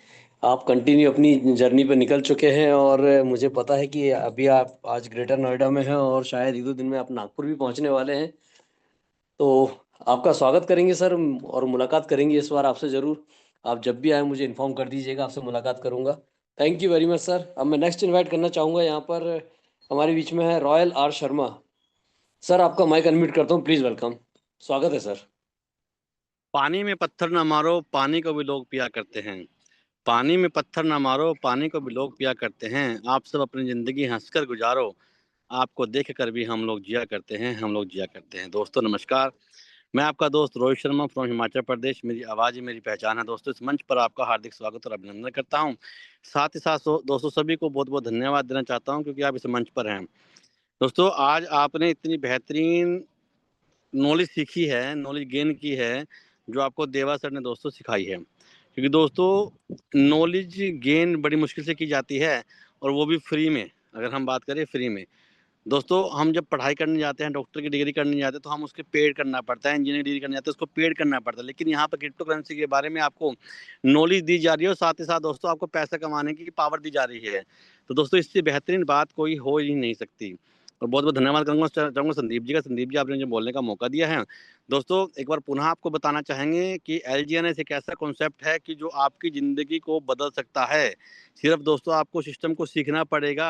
आप कंटिन्यू अपनी जर्नी पर निकल चुके हैं और मुझे पता है कि अभी आप आज ग्रेटर नोएडा में हैं और शायद 1-2 दिन में आप नागपुर भी पहुंचने वाले हैं। तो आपका स्वागत करेंगे सर और मुलाकात करेंगे इस बार आपसे ज़रूर। आप जब भी आए मुझे इन्फॉर्म कर दीजिएगा, आपसे मुलाकात करूंगा। Thank you very much sir. अब मैं नेक्स्ट इनवाइट करना चाहूँगा, यहाँ पर हमारे बीच में है रॉयल R शर्मा। सर आपका माइक अनम्यूट करता हूँ, प्लीज़ वेलकम, स्वागत है सर। पानी में पत्थर न मारो, पानी को भी लोग पिया करते हैं। पानी में पत्थर न मारो, पानी को भी लोग पिया करते हैं। आप सब अपनी ज़िंदगी हंसकर गुजारो, आपको देख कर भी हम लोग जिया करते हैं, हम लोग जिया करते हैं। दोस्तों नमस्कार, मैं आपका दोस्त रोहित शर्मा फ्रॉम हिमाचल प्रदेश। मेरी आवाज़ ही मेरी पहचान है। दोस्तों, इस मंच पर आपका हार्दिक स्वागत और अभिनंदन करता हूं। साथ ही साथ दोस्तों सभी को बहुत बहुत धन्यवाद देना चाहता हूं, क्योंकि आप इस मंच पर हैं। दोस्तों, आज आपने इतनी बेहतरीन नॉलेज सीखी है, नॉलेज गेन की है, जो आपको देवा सर ने दोस्तों सिखाई है। क्योंकि दोस्तों नॉलेज गेन बड़ी मुश्किल से की जाती है, और वो भी फ्री में। अगर हम बात करें फ्री में, दोस्तों हम जब पढ़ाई करने जाते हैं, डॉक्टर की डिग्री करने जाते हैं, तो हम उसके पेड करना पड़ता है। इंजीनियरिंग डिग्री करने जाते हैं, उसको पेड करना पड़ता है। लेकिन यहाँ पर क्रिप्टो करेंसी के बारे में आपको नॉलेज दी जा रही है, और साथ ही साथ दोस्तों आपको पैसा कमाने की पावर दी जा रही है। तो दोस्तों इससे बेहतरीन बात कोई हो ही नहीं सकती। और बहुत बहुत धन्यवाद करूँगा चाहूँगा संदीप जी का। संदीप जी, आपने मुझे बोलने का मौका दिया है। दोस्तों एक बार पुनः आपको बताना चाहेंगे कि LGNS एक ऐसा कॉन्सेप्ट है कि जो आपकी ज़िंदगी को बदल सकता है। सिर्फ दोस्तों आपको सिस्टम को सीखना पड़ेगा,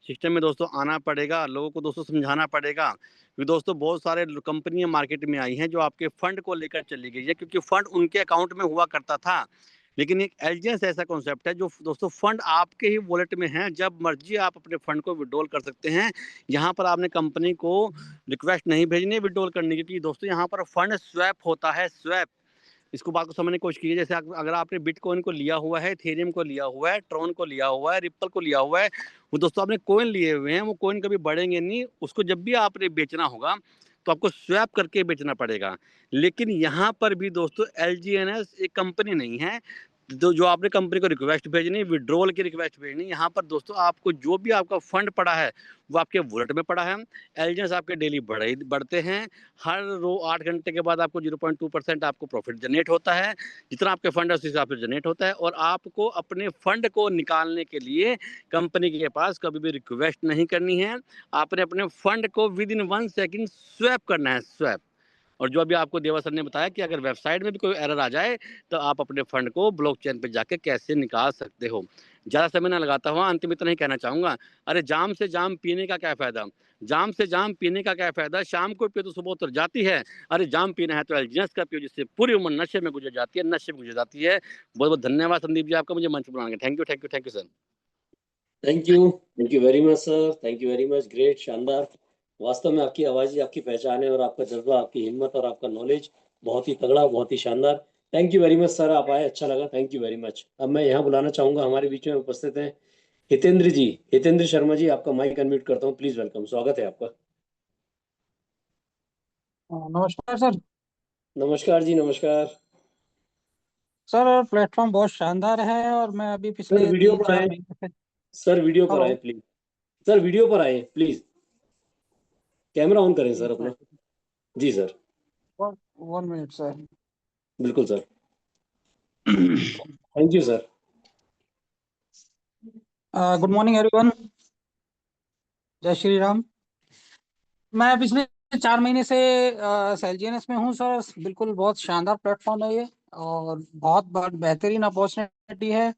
सिस्टम में दोस्तों आना पड़ेगा, लोगों को दोस्तों समझाना पड़ेगा। क्योंकि दोस्तों बहुत सारे कंपनियां मार्केट में आई हैं जो आपके फंड को लेकर चली गई है, क्योंकि फंड उनके अकाउंट में हुआ करता था। लेकिन एक LGNS ऐसा कॉन्सेप्ट है जो दोस्तों फंड आपके ही वॉलेट में है, जब मर्जी आप अपने फंड को विड्रॉल कर सकते हैं। यहाँ पर आपने कंपनी को रिक्वेस्ट नहीं भेजनी है विड्रॉल करने की, क्योंकि दोस्तों यहाँ पर फंड स्वैप होता है, स्वैप। इसको बात को समझने की कोशिश कीजिए। जैसे अगर आपने बिटकॉइन को लिया हुआ है, इथेरियम को लिया हुआ है, ट्रॉन को लिया हुआ है, रिप्पल को लिया हुआ है, वो दोस्तों आपने कॉइन लिए हुए हैं, वो कॉइन कभी बढ़ेंगे नहीं। उसको जब भी आपने बेचना होगा तो आपको स्वैप करके बेचना पड़ेगा। लेकिन यहाँ पर भी दोस्तों LGNS एक कंपनी नहीं है, जो आपने कंपनी को रिक्वेस्ट भेजनी, विड्रॉल की रिक्वेस्ट भेजनी, यहाँ पर दोस्तों आपको जो भी आपका फंड पड़ा है वो आपके वॉलेट में पड़ा है। एलजीएस आपके डेली बढ़ते हैं। हर 8 घंटे के बाद आपको 0.2% आपको प्रॉफिट जनरेट होता है। जितना आपके फंड है उस हिसाब से जनरेट होता है, और आपको अपने फंड को निकालने के लिए कंपनी के पास कभी भी रिक्वेस्ट नहीं करनी है। आपने अपने फंड को विद इन 1 सेकंड स्वैप करना है, स्वैप। और जो अभी आपको देवा सर ने बताया कि अगर वेबसाइट में भी कोई एरर आ जाए तो आप अपने फंड को ब्लॉकचेन पे जाके कैसे निकाल सकते हो। ज़्यादा समय ना लगाता हुआ अंत में इतना ही कहना चाहूँगा, अरे जाम से जाम पीने का क्या फ़ायदा, जाम से जाम पीने का क्या फ़ायदा, शाम को पियो तो सुबह उतर जाती है। अरे जाम पीना है तो एलजीएस का पियो, जिससे पूरी उम्र नशे में गुजर जाती है, नशे में गुजर जाती है। बहुत बहुत धन्यवाद संदीप जी आपका मुझे मंच पर बुलाने का। Thank you thank you thank you sir. Thank you very much sir, thank you very much, great, शानदार। वास्तव में आपकी आवाज़ ही आपकी पहचान है, और आपका जज्बा, आपकी हिम्मत और आपका नॉलेज बहुत ही तगड़ा, बहुत ही शानदार। Thank you very much sir, आप आए, अच्छा लगा, थैंक यू वेरी मच। अब मैं यहाँ बुलाना चाहूँगा, हमारे बीच में उपस्थित हैं हितेंद्र जी, हितेंद्र शर्मा जी, आपका माइक अनम्यूट करता हूँ, प्लीज़ वेलकम, स्वागत है आपका। नमस्कार सर। नमस्कार जी, नमस्कार। सर प्लेटफॉर्म बहुत शानदार है, और मैं अभी सर पिछले वीडियो पर 3-4 आए, महीने से। सर वीडियो पर हेलो। आए प्लीज, सर वीडियो पर आए प्लीज, कैमरा ऑन करें जी सर अपने। सर। जी सर। 1 minute sir. बिल्कुल sir. Thank you sir. Good morning everyone. जय श्री राम। मैं पिछले 4 महीने से सेलजीएनएस में हूँ सर। बिल्कुल बहुत शानदार प्लेटफॉर्म है ये, और बहुत बेहतरीन अपॉर्चुनिटी है।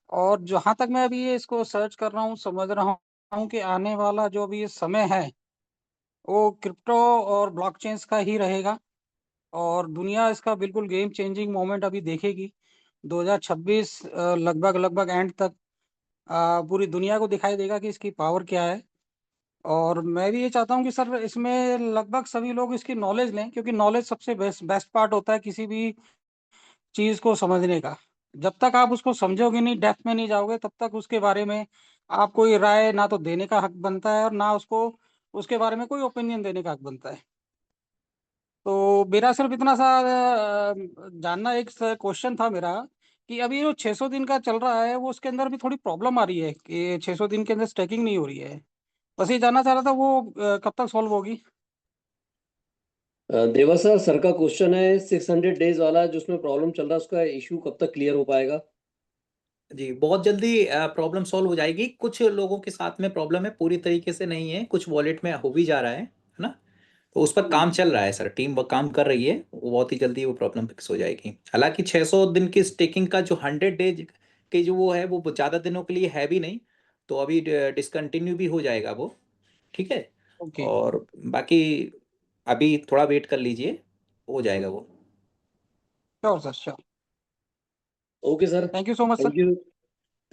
और जहाँ तक मैं अभी ये इसको सर्च कर रहा हूँ, समझ रहा हूँ कि आने वाला जो भी समय है वो क्रिप्टो और ब्लॉकचेन्स का ही रहेगा, और दुनिया इसका बिल्कुल गेम चेंजिंग मोमेंट अभी देखेगी। 2026 लगभग एंड तक पूरी दुनिया को दिखाई देगा कि इसकी पावर क्या है। और मैं भी ये चाहता हूँ कि सर इसमें लगभग सभी लोग इसकी नॉलेज लें, क्योंकि नॉलेज सबसे बेस्ट पार्ट होता है किसी भी चीज़ को समझने का। जब तक आप उसको समझोगे नहीं, डेप्थ में नहीं जाओगे, तब तक उसके बारे में आप कोई राय ना तो देने का हक बनता है, और ना उसको उसके बारे में कोई ओपिनियन देने का हक बनता है। तो मेरा सिर्फ इतना सा जानना, एक क्वेश्चन था मेरा, कि अभी जो 600 दिन का चल रहा है वो उसके अंदर भी थोड़ी प्रॉब्लम आ रही है कि 600 दिन के अंदर स्टैकिंग नहीं हो रही है। बस ये जानना चाह रहा था वो कब तक सॉल्व होगी। देवा सर का क्वेश्चन है 600 डेज वाला, जो उसमें प्रॉब्लम चल रहा है, उसका इशू कब तक क्लियर हो पाएगा? जी, बहुत जल्दी प्रॉब्लम सॉल्व हो जाएगी। कुछ लोगों के साथ में प्रॉब्लम है, पूरी तरीके से नहीं है, कुछ वॉलेट में हो भी जा रहा है ना। तो उस पर काम चल रहा है सर, टीम काम कर रही है, वो बहुत ही जल्दी वो प्रॉब्लम फिक्स हो जाएगी। हालांकि 600 दिन की स्टेकिंग का जो 100 डेज के जो वो है, वो ज़्यादा दिनों के लिए है भी नहीं, तो अभी डिसकंटिन्यू भी हो जाएगा वो, ठीक है। ओके। और बाकी अभी थोड़ा वेट कर लीजिए, हो जाएगा वो। Sure sir, sure. Okay sir. Thank you so much sir. Thank you,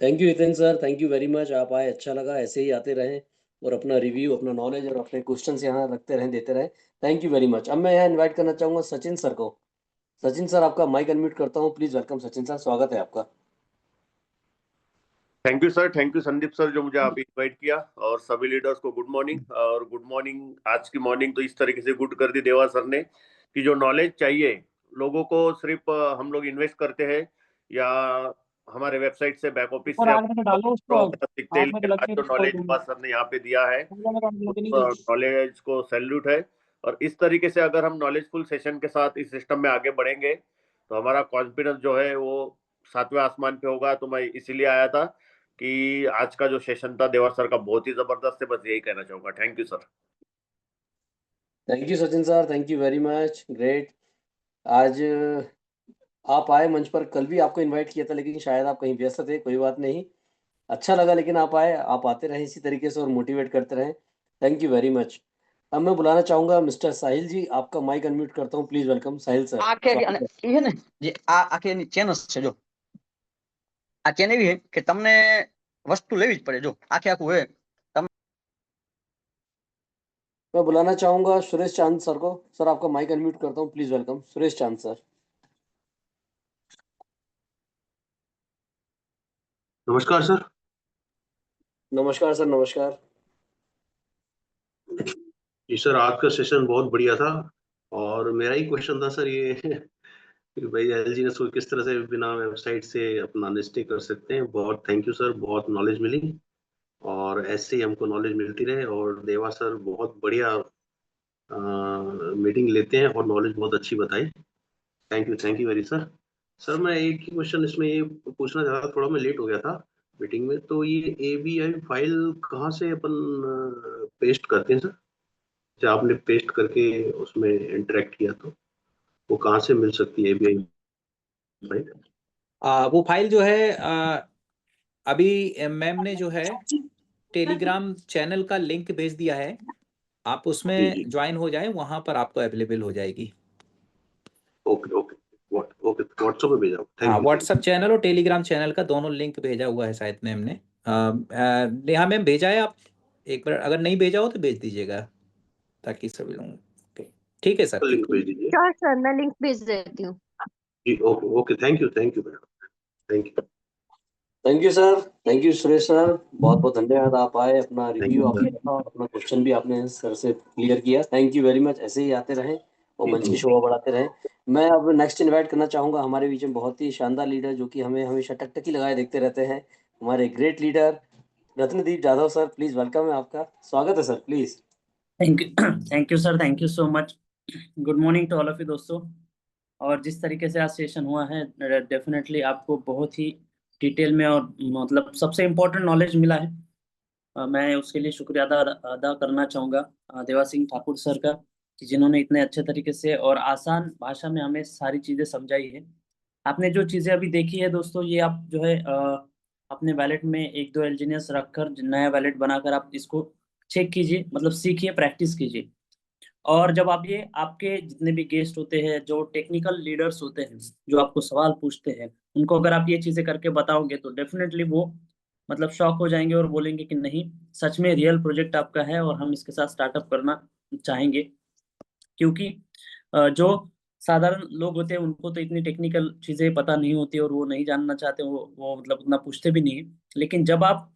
thank you Hitendra sir, thank you very much, आप आए, अच्छा लगा, ऐसे ही आते रहें और अपना रिव्यू, अपना नॉलेज और अपने क्वेश्चंस यहाँ रखते रहें, देते रहें। Thank you very much. अब मैं यहाँ इनवाइट करना चाहूँगा सचिन सर को। सचिन सर, आपका माइक अनम्यूट करता हूँ, प्लीज़ वेलकम सचिन सर, स्वागत है आपका। Thank you sir, thank you Sandeep sir, जो मुझे आप इनवाइट किया। और सभी लीडर्स को गुड मॉर्निंग। और गुड मॉर्निंग, आज की मॉर्निंग तो इस तरीके से गुड कर दी देवा सर ने कि जो नॉलेज चाहिए लोगों को, सिर्फ हम लोग इन्वेस्ट करते हैं या हमारे वेबसाइट से, बैक ऑफिस और से आग में तो डालो उसको, ड्रॉ अब कर सकते हैं। आग में तो लेकिन आज लगने जो दो, छोड़ नॉलेज दूंगा। देवा सर ने यहाँ पे दिया है, लगे नहीं उस दो। नॉलेज को सैल्यूट है। और इस तरीके से अगर हम नॉलेजफुल सेशन के साथ इस सिस्टम में आगे बढ़ेंगे तो हमारा कॉन्फिडेंस जो है वो 7वें आसमान पे होगा। तो मैं इसीलिए आया था कि आज का जो सेशन था देवा सर का बहुत ही जबरदस्त है, बस यही कहना चाहूंगा। Thank you sir. Thank you Sachin sir, thank you very much, great. आज आप आए मंच पर, कल भी आपको इनवाइट किया था लेकिन शायद आप कहीं व्यस्त थे, कोई बात नहीं, अच्छा लगा, लेकिन आप आए, आप आते रहें इसी तरीके से और मोटिवेट करते रहें। Thank you very much. अब मैं बुलाना चाहूँगा मिस्टर साहिल जी, आपका माइक अनम्यूट करता हूँ, प्लीज़ वेलकम साहिल सर, स्वागत है। એ ને જે આખી ચેનલ છે, જો આ ચેન એવી છે કે તમને વસ્તુ લેવી જ પડે, જો આખે આખું હોય। मैं बुलाना चाहूँगा सुरेश चांद सर को। सर आपका माइक अनम्यूट करता हूँ, प्लीज़ वेलकम सुरेश चांद सर। नमस्कार सर। नमस्कार सर, नमस्कार। जी सर, आज का सेशन बहुत बढ़िया था और मेरा ही क्वेश्चन था सर, ये कि भाई एलजीएस को किस तरह से बिना वेबसाइट से अपना लिस्टिंग कर सकते हैं। बहुत थैंक यू सर, बहुत नॉलेज मिली और ऐसे ही हमको नॉलेज मिलती रहे। और देवा सर बहुत बढ़िया मीटिंग लेते हैं और नॉलेज बहुत अच्छी बताई। Thank you very sir. Sir मैं एक ही क्वेश्चन इसमें ये पूछना चाह रहा था, थोड़ा मैं लेट हो गया था मीटिंग में, तो ये एबीआई फाइल कहाँ से अपन पेस्ट करते हैं सर? जब आपने पेस्ट करके उसमें इंटरेक्ट किया तो वो कहाँ से मिल सकती है एबीआई फाइल? वो फाइल जो है अभी मैम ने जो है टेलीग्राम चैनल का लिंक भेज दिया है, आप जी उसमें जी, ज्वाइन हो जाएं, वहां पर आपको अवेलेबल हो जाएगी। ओके ओके, ओके व्हाट्सएप पे भेजा। हाँ, थैंक व्हाट्सएप यू। चैनल और टेलीग्राम चैनल का दोनों लिंक भेजा हुआ है शायद मैम ने। नेहा मैम भेजा है, आप एक बार अगर नहीं भेजा हो तो भेज दीजिएगा ताकि सभी लोग। ओके, ठीक है सर। लिंक भेज दीजिए। श्योर सर, मैं लिंक भेज देती हूँ। जी okay okay, thank you madam, thank you. Thank you sir, thank you Suresh sir, बहुत बहुत धन्यवाद, आप आए, अपना थैंक रिव्यू यू आपने सर। रखा और अपना क्वेश्चन भी आपने सर से क्लियर किया। थैंक यू वेरी मच, ऐसे ही आते रहें और जी मंच जी की शोभा बढ़ाते रहें। मैं अब नेक्स्ट इनवाइट करना चाहूँगा हमारे बीच में बहुत ही शानदार लीडर जो कि हमें हमेशा टकटकी लगाए देखते रहते हैं, हमारे great leader Ratnadeep Jadhav sir. Please welcome है, आपका स्वागत है sir, please. Thank you sir, thank you so much. Good morning to all of you दोस्तों। और जिस तरीके से आज सेशन हुआ है, डेफिनेटली आपको बहुत ही डिटेल में और मतलब सबसे इम्पोर्टेंट नॉलेज मिला है। मैं उसके लिए शुक्रिया अदा अदा करना चाहूँगा देवा सिंह ठाकुर सर का, कि जिन्होंने इतने अच्छे तरीके से और आसान भाषा में हमें सारी चीज़ें समझाई है। आपने जो चीज़ें अभी देखी है दोस्तों, ये आप जो है अपने वैलेट में एक दो एलजीनियस रखकर नया वैलेट बनाकर आप इसको चेक कीजिए, मतलब सीखिए, प्रैक्टिस कीजिए। और जब आप ये आपके जितने भी गेस्ट होते हैं, जो टेक्निकल लीडर्स होते हैं, जो आपको सवाल पूछते हैं, उनको अगर आप ये चीजें करके बताओगे तो डेफिनेटली वो मतलब शॉक हो जाएंगे और बोलेंगे कि नहीं, सच में रियल प्रोजेक्ट आपका है और हम इसके साथ स्टार्टअप करना चाहेंगे। क्योंकि जो साधारण लोग होते हैं उनको तो इतनी टेक्निकल चीजें पता नहीं होती और वो नहीं जानना चाहते, वो मतलब उतना पूछते भी नहीं है। लेकिन जब आप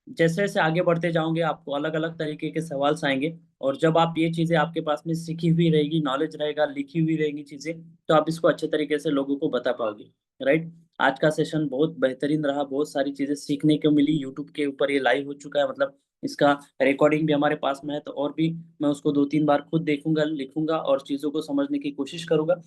जैसे जैसे आगे बढ़ते जाओगे, आपको अलग अलग तरीके के सवाल आएंगे, और जब आप ये चीजें आपके पास में सीखी हुई रहेगी, नॉलेज रहेगा, लिखी हुई रहेंगी चीजें, तो आप इसको अच्छे तरीके से लोगों को बता पाओगे। राइट। आज का सेशन बहुत बेहतरीन रहा, बहुत सारी चीजें सीखने को मिली। यूट्यूब के ऊपर ये लाइव हो चुका है, मतलब इसका रिकॉर्डिंग भी हमारे पास में है, तो और भी मैं उसको 2-3 बार खुद देखूंगा, लिखूंगा और चीजों को समझने की कोशिश करूंगा।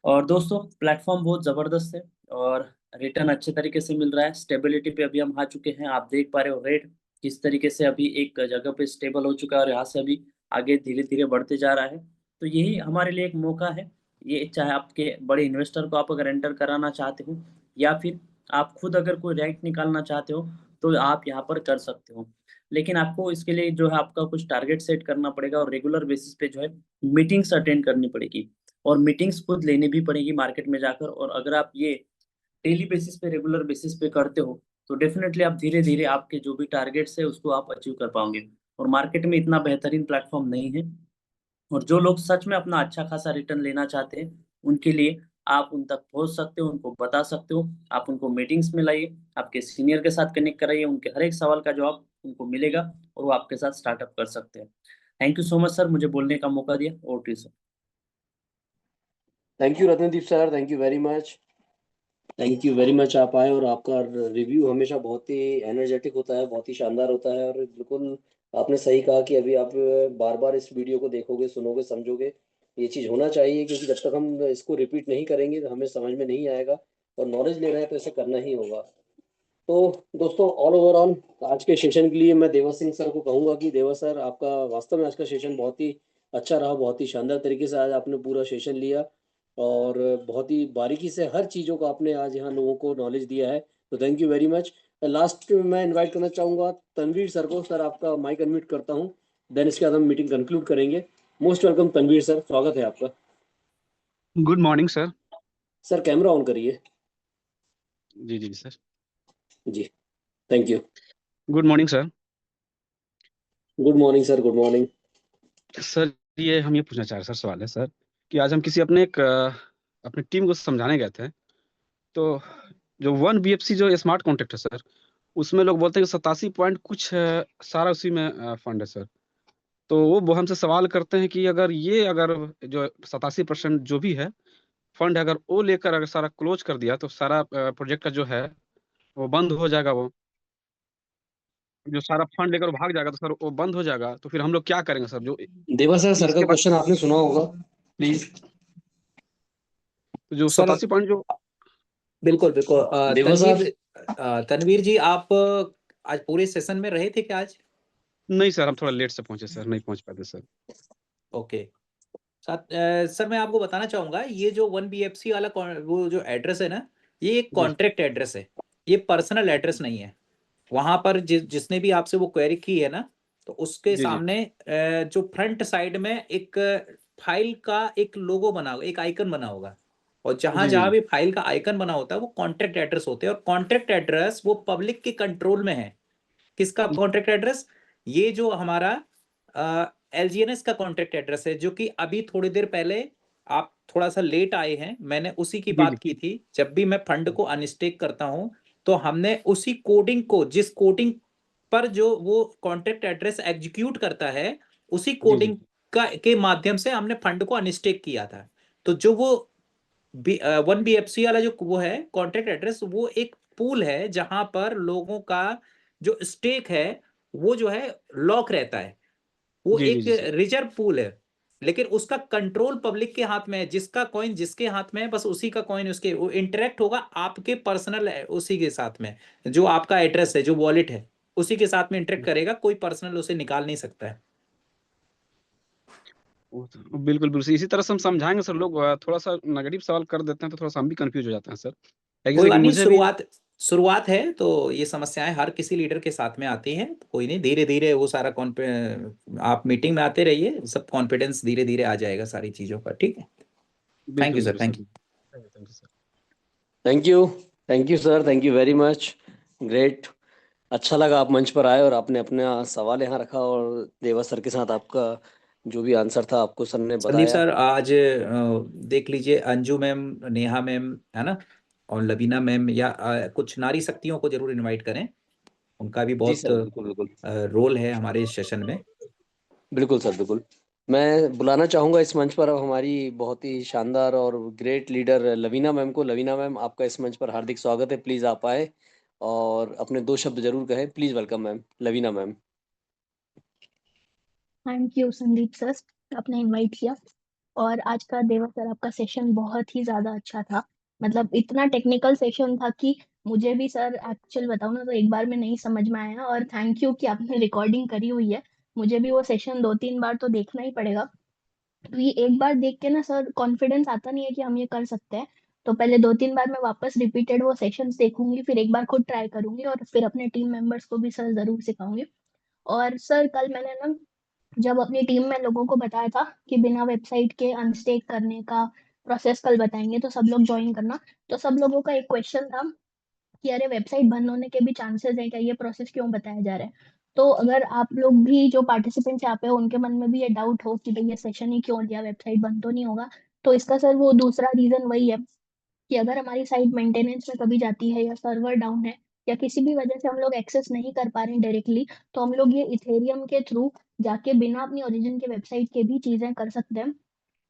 और दोस्तों, प्लेटफॉर्म बहुत ज़बरदस्त है और रिटर्न अच्छे तरीके से मिल रहा है। स्टेबिलिटी पे अभी हम आ चुके हैं, आप देख पा रहे हो रेट किस तरीके से अभी एक जगह पे स्टेबल हो चुका है और यहाँ से अभी आगे धीरे धीरे बढ़ते जा रहा है। तो यही हमारे लिए एक मौका है। ये चाहे आपके बड़े इन्वेस्टर को आप अगर एंटर कराना चाहते हो, या फिर आप खुद अगर कोई रैंक निकालना चाहते हो, तो आप यहाँ पर कर सकते हो। लेकिन आपको इसके लिए जो है आपका कुछ टारगेट सेट करना पड़ेगा और रेगुलर बेसिस पे जो है मीटिंग्स अटेंड करनी पड़ेगी और मीटिंग्स खुद लेनी भी पड़ेगी मार्केट में जाकर। और अगर आप ये डेली बेसिस पे, रेगुलर बेसिस पे करते हो, तो डेफिनेटली आप धीरे धीरे आपके जो भी टारगेट्स है उसको आप अचीव कर पाओगे। और मार्केट में इतना बेहतरीन प्लेटफॉर्म नहीं है, और जो लोग सच में अपना अच्छा खासा रिटर्न लेना चाहते हैं, उनके लिए आप उन तक पहुंच सकते हो, उनको बता सकते हो। आप उनको मीटिंग्स में लाइए, आपके सीनियर के साथ कनेक्ट कराइए, उनके हर एक सवाल का जवाब उनको मिलेगा और वो आपके साथ स्टार्टअप कर सकते हैं। Thank you so much sir, मुझे बोलने का मौका दिया। Over to you sir. Thank you Ratnadeep sir, thank you very much, thank you very much. आप आए और आपका रिव्यू हमेशा बहुत ही एनर्जेटिक होता है, बहुत ही शानदार होता है। और बिल्कुल आपने सही कहा कि अभी आप बार बार इस वीडियो को देखोगे, सुनोगे, समझोगे, ये चीज़ होना चाहिए, क्योंकि जब तक हम इसको रिपीट नहीं करेंगे तो हमें समझ में नहीं आएगा। और नॉलेज ले रहे हैं तो इसे करना ही होगा। तो दोस्तों, ऑल ओवरऑल आज के सेशन के लिए मैं देवा सिंह सर को कहूँगा कि देवा सर, आपका वास्तव में आज का सेशन बहुत ही अच्छा रहा, बहुत ही शानदार तरीके से आज आपने पूरा सेशन लिया और बहुत ही बारीकी से हर चीज़ों को आपने आज यहाँ लोगों को नॉलेज दिया है। तो thank you very much. Last में मैं इनवाइट करना चाहूँगा तनवीर सर को। सर, आपका माइक अनम्यूट करता हूँ, देन इसके बाद हम मीटिंग कंक्लूड करेंगे। मोस्ट वेलकम तनवीर सर, स्वागत है आपका। Good morning sir. Sir, camera on करिए। जी जी सर। जी, thank you. Good morning sir. Good morning sir, good morning. Sir, ये हम ये पूछना चाह रहे सर, सवाल है सर कि आज हम किसी अपने टीम को समझाने गए थे, तो जो 1 BFC जो स्मार्ट कॉन्ट्रैक्ट है सर, उसमें लोग बोलते हैं कि 87 पॉइंट कुछ सारा उसी में फंड है सर। तो वो हमसे सवाल करते हैं कि अगर जो 87% जो भी है, फंड है, अगर वो लेकर अगर सारा क्लोज कर दिया तो सारा प्रोजेक्ट का जो है वो बंद हो जाएगा। वो जो सारा फंड लेकर वो भाग जाएगा तो सर वो बंद हो जाएगा, तो फिर हम लोग क्या करेंगे सर? जो देवा सर का इसके बाद क्वेश्चन आपने सुना होगा, प्लीज। जो सर 87 पॉइंट जो बिल्कुल बिल्कुल देवा साहब, तनवीर जी, आप आज पूरे सेशन में रहे थे क्या आज? नहीं सर, हम थोड़ा लेट से पहुंचे सर, नहीं पहुंच पाते सर। ओके सर, मैं आपको बताना चाहूंगा, ये जो 1BFC वाला वो जो एड्रेस है ना, ये एक जी कॉन्ट्रैक्ट एड्रेस है, ये पर्सनल एड्रेस नहीं है। वहां पर जिसने भी आपसे वो क्वेरी की है ना, तो उसके जी जी सामने जो फ्रंट साइड में एक फाइल का एक लोगो बना होगा, एक आइकन बना होगा, और जहां जी जी जहां भी फाइल का आइकन बना होता है वो कॉन्ट्रैक्ट एड्रेस होते हैं, और कॉन्ट्रैक्ट एड्रेस वो पब्लिक के कंट्रोल में है। किसका कॉन्ट्रैक्ट एड्रेस? ये जो हमारा LGNS का कॉन्ट्रैक्ट एड्रेस है, जो कि अभी थोड़ी देर पहले आप थोड़ा सा लेट आए हैं, मैंने उसी की जी जी बात की थी। जब भी मैं फंड को अनस्टेक करता हूं तो हमने उसी कोडिंग को, जिस कोडिंग पर जो वो कॉन्ट्रैक्ट एड्रेस एग्जीक्यूट करता है, उसी जी जी कोडिंग का के माध्यम से हमने फंड को अनस्टेक किया था। तो जो वो 1BFC वाला जो वो है कॉन्ट्रैक्ट एड्रेस, वो एक पूल है जहां पर लोगों का जो स्टेक है वो जो है लॉक रहता है। वो जी जी एक जी सर। रिजर्व पूल है, लेकिन उसका कंट्रोल पब्लिक के हाथ में है। जिसका कॉइन जिसके हाथ में है, बस उसी का कॉइन उसके, वो इंटरेक्ट होगा आपके पर्सनल उसी के साथ में। जो आपका एड्रेस है, जो वॉलेट है, उसी के साथ में इंटरेक्ट करेगा, कोई पर्सनल उसे निकाल नहीं सकता है। बिल्कुल बिल्कुल, इसी तरह से हम समझाएंगे सर। लोग थोड़ा सा नेगेटिव सवाल कर देते हैं तो थोड़ा सा हम भी कंफ्यूज हो जाते हैं सर। कोई जैसे कि बात नहीं, मुझे भी शुरुआत है तो ये समस्याएं हर किसी लीडर के साथ में आती हैं। तो कोई नहीं, धीरे धीरे वो सारा आप मीटिंग में आते रहिए, सब कॉन्फिडेंस धीरे धीरे आ जाएगा सारी चीजों पर। ठीक है, थैंक बिल्कुल यू सर, बिल्कुल sir. Thank you. Thank you sir. Thank you sir, thank you very much, great. अच्छा लगा आप मंच पर आए और आपने अपना सवाल यहाँ रखा, और देवा सर के साथ आपका जो भी आंसर था आपको सर ने संदीप बताया। सर, आज देख लीजिए, अंजू मैम, नेहा मैम, है ना, और लबीना मैम, या कुछ नारी शक्तियों को जरूर इनवाइट करें। उनका भी जी बहुत सर, बिल्कुल बिल्कुल। रोल है हमारे इस सेशन में। बिल्कुल सर, बिल्कुल। मैं बुलाना चाहूँगा इस मंच पर अब हमारी बहुत ही शानदार और ग्रेट लीडर लवीना मैम को। लवीना मैम, आपका इस मंच पर हार्दिक स्वागत है। प्लीज़ आप आए और अपने 2 शब्द जरूर कहें। Please welcome ma'am, Lavina ma'am. Thank you Sandeep sir, आपने इनवाइट किया। और आज का देवा सर आपका सेशन बहुत ही ज्यादा अच्छा था। मतलब इतना टेक्निकल सेशन था कि मुझे भी सर एक्चुअल बताऊं ना तो एक बार में नहीं समझ में आया। और थैंक यू कि आपने रिकॉर्डिंग करी हुई है। मुझे भी वो सेशन 2-3 बार तो देखना ही पड़ेगा। तो ये एक बार देख के ना सर कॉन्फिडेंस आता नहीं है कि हम ये कर सकते हैं। तो पहले 2-3 बार मैं वापस रिपीटेड वो सेशंस देखूंगी, फिर एक बार खुद ट्राई करूंगी, और फिर अपने टीम मेंबर्स को भी सर जरूर सिखाऊंगी। और सर कल मैंने ना जब अपनी टीम में लोगों को बताया था कि बिना वेबसाइट के अनस्टेक करने का प्रोसेस कल बताएंगे तो सब लोग ज्वाइन करना, तो सब लोगों का एक क्वेश्चन था कि अरे वेबसाइट बंद होने के भी चांसेस हैं क्या, ये प्रोसेस क्यों बताया जा रहा है। तो अगर आप लोग भी जो पार्टिसिपेंट्स यहाँ पे हो उनके मन में भी ये डाउट हो कि भाई ये सेशन ही क्यों लिया, वेबसाइट बंद तो नहीं होगा, तो इसका सर वो दूसरा रीजन वही है कि अगर हमारी साइट मेंटेनेंस में कभी जाती है या सर्वर डाउन है या किसी भी वजह से हम लोग एक्सेस नहीं कर पा रहे हैं डायरेक्टली, तो हम लोग ये इथेरियम के थ्रू जाके बिना अपनी ओरिजिन के वेबसाइट के भी चीजें कर सकते हैं।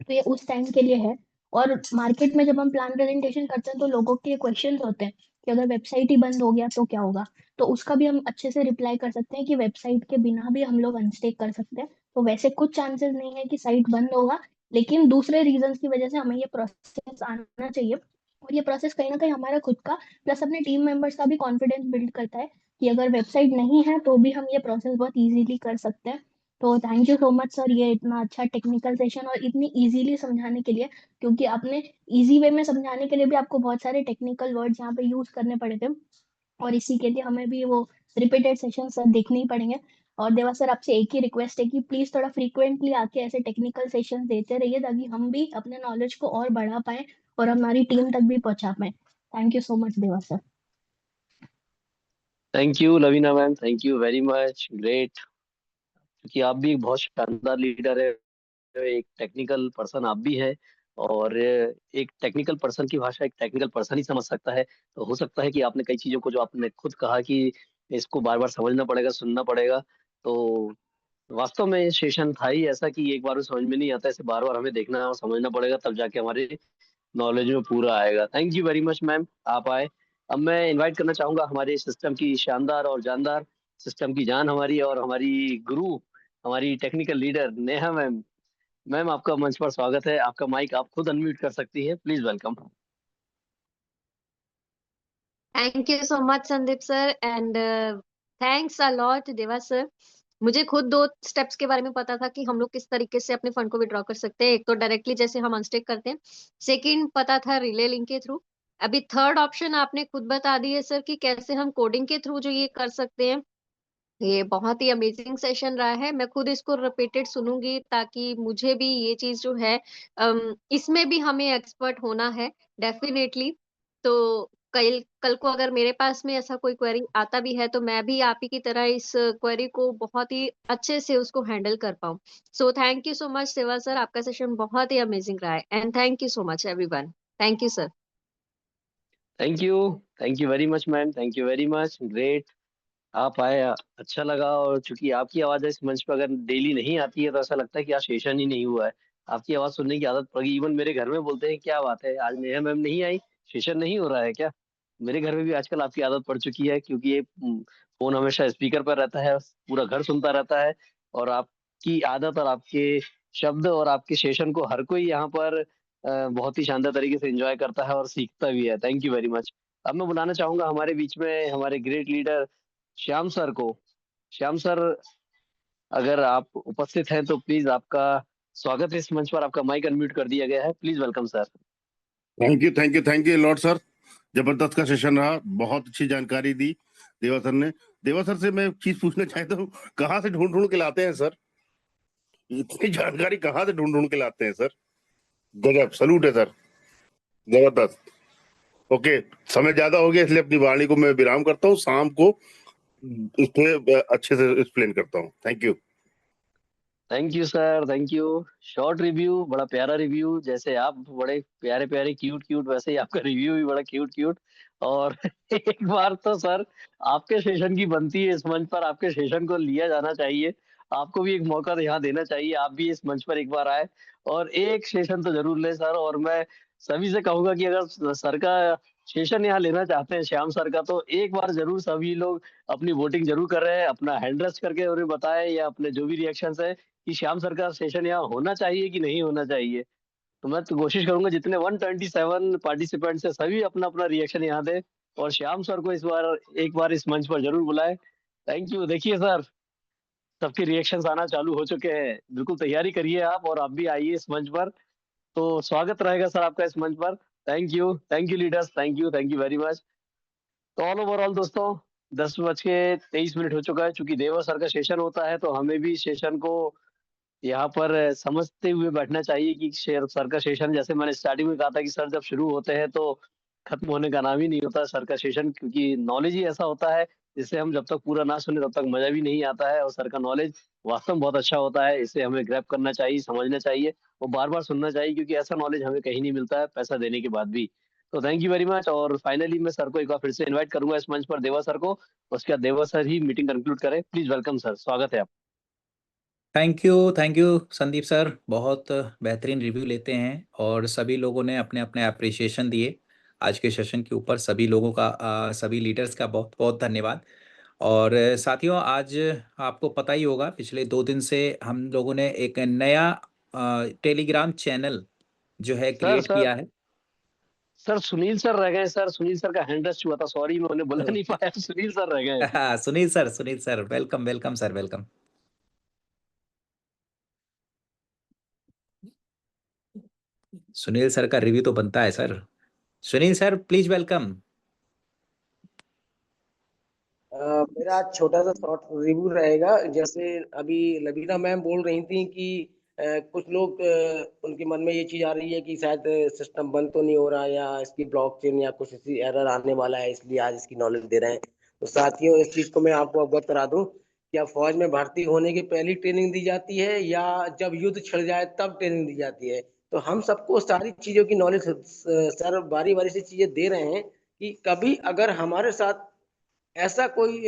तो ये उस टाइम के लिए है। और मार्केट में जब हम प्लान प्रेजेंटेशन करते हैं तो लोगों के क्वेश्चंस होते हैं कि अगर वेबसाइट ही बंद हो गया तो क्या होगा। तो उसका भी हम अच्छे से रिप्लाई कर सकते हैं कि वेबसाइट के बिना भी हम लोग अनस्टेक कर सकते हैं। तो वैसे कुछ चांसेस नहीं है कि साइट बंद होगा, लेकिन दूसरे रीजंस की वजह से हमें ये प्रोसेस आना चाहिए। और ये प्रोसेस कहीं ना कहीं हमारा खुद का प्लस अपने टीम मेंबर्स का भी कॉन्फिडेंस बिल्ड करता है कि अगर वेबसाइट नहीं है तो भी हम ये प्रोसेस बहुत इजीली कर सकते हैं। तो thank you so much sir, ये इतना अच्छा टेक्निकल सेशन और इतनी इजीली समझाने के लिए। क्योंकि आपने इजी वे में समझाने के लिए भी आपको बहुत सारे टेक्निकल वर्ड्स यहाँ पे यूज करने पड़े थे, और इसी के लिए हमें भी वो रिपीटेड सेशन सर देखने ही पड़ेंगे। और देवा सर, आपसे एक ही रिक्वेस्ट है कि प्लीज थोड़ा फ्रीक्वेंटली आके ऐसे टेक्निकल सेशन देते रहिए ताकि हम भी अपने नॉलेज को और बढ़ा पाए और हमारी टीम तक भी पहुंचा पाए। Thank you so much Deva sir. Thank you Lavina ma'am, thank you very much, great. क्योंकि आप भी एक बहुत शानदार लीडर है, एक टेक्निकल पर्सन आप भी हैं, और एक टेक्निकल पर्सन की भाषा एक टेक्निकल पर्सन ही समझ सकता है। तो हो सकता है कि आपने कई चीज़ों को, जो आपने खुद कहा कि इसको बार बार समझना पड़ेगा, सुनना पड़ेगा, तो वास्तव में ये सेशन था ही ऐसा कि एक बार में समझ में नहीं आता, इसे बार बार हमें देखना और समझना पड़ेगा, तब जाके हमारे नॉलेज में पूरा आएगा। Thank you very much ma'am, आप आए। अब मैं इनवाइट करना चाहूंगा हमारे सिस्टम की शानदार और जानदार, सिस्टम की जान हमारी और हमारी गुरु, हमारी technical leader Neha ma'am. Ma'am आपका मंच पर स्वागत है, आपका माइक आप खुद अनम्यूट कर सकती हैं, please welcome. Thank you so much Sandeep sir and thanks a lot देवा सर। मुझे खुद 2 स्टेप्स के बारे में पता था कि हम लोग किस तरीके से अपने फंड को विड्रॉ कर सकते हैं। एक तो डायरेक्टली जैसे हम अनस्टेक करते हैं, सेकंड पता था रिले लिंक के थ्रू। अभी थर्ड ऑप्शन आपने खुद बता दी है सर कि कैसे हम कोडिंग के थ्रू जो ये कर सकते हैं। ये बहुत ही अमेजिंग सेशन रहा है। मैं खुद इसको रिपीटेड सुनूंगी ताकि मुझे भी ये चीज जो है इसमें भी हमें एक्सपर्ट होना है डेफिनेटली। तो कल कल को अगर मेरे पास में ऐसा कोई क्वेरी आता भी है तो मैं भी आप ही की तरह इस क्वेरी को बहुत ही अच्छे से उसको हैंडल कर पाऊँ। So thank you so much सेवा सर, आपका सेशन बहुत ही अमेजिंग रहा है and thank you so much everyone. Thank you sir. Thank you very much ma'am, thank you very much, great. आप आए, अच्छा लगा। और चूंकि आपकी आवाज इस मंच पर अगर डेली नहीं आती है तो ऐसा लगता है कि आज सेशन ही नहीं हुआ है। आपकी आवाज सुनने की आदत पड़ गई। इवन मेरे घर में बोलते हैं क्या बात है, आज नेहा मैम नहीं आई, सेशन नहीं हो रहा है क्या। मेरे घर में भी आजकल आपकी आदत पड़ चुकी है, क्योंकि ये फोन हमेशा स्पीकर पर रहता है, पूरा घर सुनता रहता है। और आपकी आदत और आपके शब्द और आपके सेशन को हर कोई यहाँ पर बहुत ही शानदार तरीके से एंजॉय करता है और सीखता भी है। Thank you very much. अब मैं बुलाना चाहूंगा हमारे बीच में हमारे ग्रेट लीडर श्याम सर को। श्याम सर, अगर आप उपस्थित हैं तो प्लीज आपका स्वागत है इस मंच पर, आपका माइक अनम्यूट कर दिया गया है, please welcome sir. Thank you Lord sir. जबरदस्त का सेशन रहा, बहुत अच्छी जानकारी दी देवा सर ने। देवा सर से मैं चीज पूछना चाहता हूँ, कहाँ से ढूंढ के लाते हैं सर? इतनी जानकारी कहाँ से ढूंढ के लाते हैं सर? गजब, सलूट है सर, जबरदस्त। ओके, समय ज्यादा हो गया इसलिए अपनी वाणी को मैं विराम करता हूँ, शाम को इस पे अच्छे से एक्सप्लेन करता हूँ। Thank you. Thank you sir, thank you. Short review, बड़ा प्यारा रिव्यू। जैसे आप बड़े प्यारे प्यारे क्यूट क्यूट, वैसे ही आपका रिव्यू भी बड़ा क्यूट क्यूट। और एक बार तो सर आपके सेशन की बनती है इस मंच पर, आपके सेशन को लिया जाना चाहिए। आपको भी एक मौका यहाँ देना चाहिए, आप भी इस मंच पर एक बार आए और एक सेशन तो जरूर ले सर। और मैं सभी से कहूंगा कि अगर सर का सेशन यहाँ लेना चाहते हैं, श्याम सर का, तो एक बार जरूर सभी लोग अपनी वोटिंग जरूर कर रहे हैं, अपना हैंड रेस्ट करके उन्हें बताएं या अपने जो भी रिएक्शंस है कि श्याम सर का सेशन यहाँ होना चाहिए कि नहीं होना चाहिए। तो मैं तो कोशिश करूंगा जितने 127 पार्टिसिपेंट्स है सभी अपना अपना रिएक्शन यहाँ दे और श्याम सर को इस बार एक बार इस मंच पर जरूर बुलाए। Thank you. देखिए सर, सबके रिएक्शंस आना चालू हो चुके हैं, बिल्कुल तैयारी करिए आप और आप भी आइए इस मंच पर। तो स्वागत रहेगा सर आपका इस मंच पर। Thank you leaders, thank you very much. तो ऑल ओवरऑल दोस्तों 10:23 हो चुका है। चूंकि देवा सर का सेशन होता है तो हमें भी सेशन को यहाँ पर समझते हुए बैठना चाहिए कि सर का सेशन, जैसे मैंने स्टार्टिंग में कहा था कि सर जब शुरू होते हैं तो खत्म होने का नाम ही नहीं होता सर का सेशन, क्योंकि नॉलेज ही ऐसा होता है जिसे हम जब तक पूरा ना सुने तब तक मजा भी नहीं आता है। और सर का नॉलेज वास्तव में बहुत अच्छा होता है, इसे हमें ग्रैब करना चाहिए, समझना चाहिए और बार बार सुनना चाहिए, क्योंकि ऐसा नॉलेज हमें कहीं नहीं मिलता है पैसा देने के बाद भी। तो थैंक यू वेरी मच। और फाइनली मैं सर को एक बार फिर से इन्वाइट करूंगा इस मंच पर, देवा सर को। उसके बाद देवा सर ही मीटिंग कंक्लूड करें। प्लीज वेलकम सर, स्वागत है आप। थैंक यू संदीप सर, बहुत बेहतरीन रिव्यू लेते हैं और सभी लोगों ने अपने अपने अप्रिसिएशन दिए आज के सेशन के ऊपर। सभी लोगों का सभी लीडर्स का बहुत बहुत धन्यवाद। और साथियों, आज आपको पता ही होगा पिछले 2 दिन से हम लोगों ने एक नया टेलीग्राम चैनल जो है क्रिएट किया है। सर सुनील सर रह गए सर, सुनील सर का हैंड रेस्ट हुआ था, सॉरी मैं उन्हें बुला नहीं पाया, सुनील सर रह गए। Sunil sir welcome welcome sir, welcome. Sunil sir का रिव्यू तो बनता है sir. Sunil sir please welcome. मेरा छोटा सा शॉर्ट रिव्यू रहेगा। जैसे अभी लबीना मैम बोल रही थी कि कुछ लोग उनके मन में ये चीज आ रही है कि शायद सिस्टम बंद तो नहीं हो रहा या इसकी ब्लॉकचेन या कुछ इसी एरर आने वाला है, इसलिए आज इसकी नॉलेज दे रहे हैं। तो साथियों, इस चीज को मैं आपको अवगत करा दूं, क्या फौज में भर्ती होने की पहली ट्रेनिंग दी जाती है या जब युद्ध छिड़ जाए तब ट्रेनिंग दी जाती है? तो हम सबको सारी चीजों की नॉलेज सर बारी बारी से चीजें दे रहे हैं कि कभी अगर हमारे साथ ऐसा कोई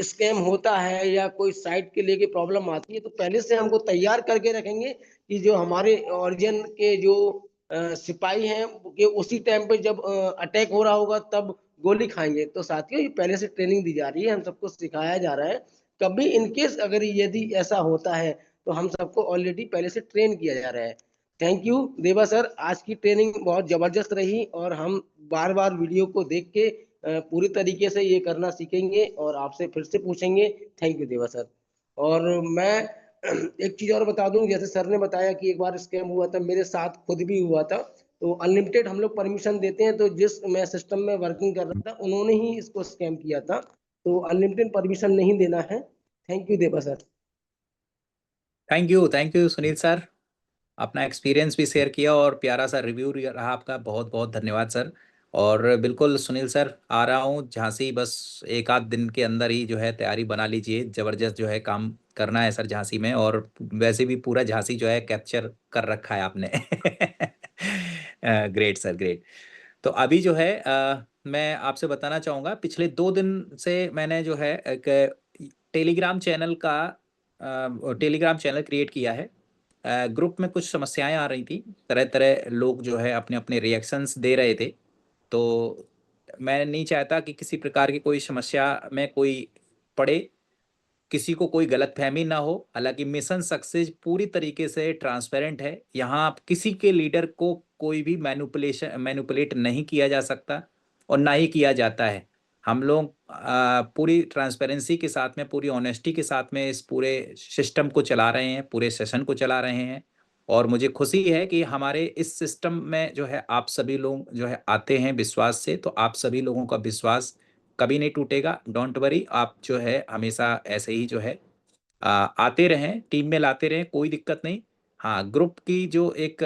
स्कैम होता है या कोई साइट के लेके प्रॉब्लम आती है तो पहले से हमको तैयार करके रखेंगे कि जो हमारे ओरिजिन के जो सिपाही हैं कि उसी टाइम पे जब अटैक हो रहा होगा तब गोली खाएंगे। तो साथियों, ये पहले से ट्रेनिंग दी जा रही है, हम सबको सिखाया जा रहा है। कभी इनकेस अगर यदि ऐसा होता है तो हम सबको ऑलरेडी पहले से ट्रेन किया जा रहा है। थैंक यू देवा सर, आज की ट्रेनिंग बहुत जबरदस्त रही और हम बार बार वीडियो को देख के पूरी तरीके से ये करना सीखेंगे और आपसे फिर से पूछेंगे। थैंक यू देवा सर। और मैं एक चीज और बता दूं, जैसे सर ने बताया कि एक बार स्कैम हुआ था, मेरे साथ खुद भी हुआ था। तो अनलिमिटेड हम लोग परमिशन देते हैं, तो जिस मैं सिस्टम में वर्किंग कर रहा था उन्होंने ही इसको स्कैम किया था। तो अनलिमिटेड परमिशन नहीं देना है। थैंक यू देवा sir. Thank you Sunil sir, अपना एक्सपीरियंस भी शेयर किया और प्यारा सा रिव्यू रहा आपका, बहुत बहुत धन्यवाद सर। और बिल्कुल सुनील सर, आ रहा हूँ झांसी, बस एक आध दिन के अंदर ही जो है तैयारी बना लीजिए, जबरदस्त जो है काम करना है सर झांसी में, और वैसे भी पूरा झांसी जो है कैप्चर कर रखा है आपने। Great sir, great. तो अभी जो है मैं आपसे बताना चाहूँगा, पिछले 2 दिन से मैंने जो है एक टेलीग्राम चैनल क्रिएट किया है। ग्रुप में कुछ समस्याएं आ रही थी, तरह तरह लोग जो है अपने अपने रिएक्शंस दे रहे थे। तो मैं नहीं चाहता कि किसी प्रकार की कोई समस्या में कोई पड़े, किसी को कोई गलतफहमी ना हो। हालांकि मिशन सक्सेस पूरी तरीके से ट्रांसपेरेंट है, यहाँ आप किसी के लीडर को कोई भी मैनिपुलेट नहीं किया जा सकता और ना ही किया जाता है। हम लोग पूरी ट्रांसपेरेंसी के साथ में, पूरी ऑनेस्टी के साथ में इस पूरे सिस्टम को चला रहे हैं, पूरे सेशन को चला रहे हैं। और मुझे खुशी है कि हमारे इस सिस्टम में जो है आप सभी लोग जो है आते हैं विश्वास से, तो आप सभी लोगों का विश्वास कभी नहीं टूटेगा। डोंट वरी, आप जो है हमेशा ऐसे ही जो है आते रहें, टीम में लाते रहें, कोई दिक्कत नहीं। हाँ, ग्रुप की जो एक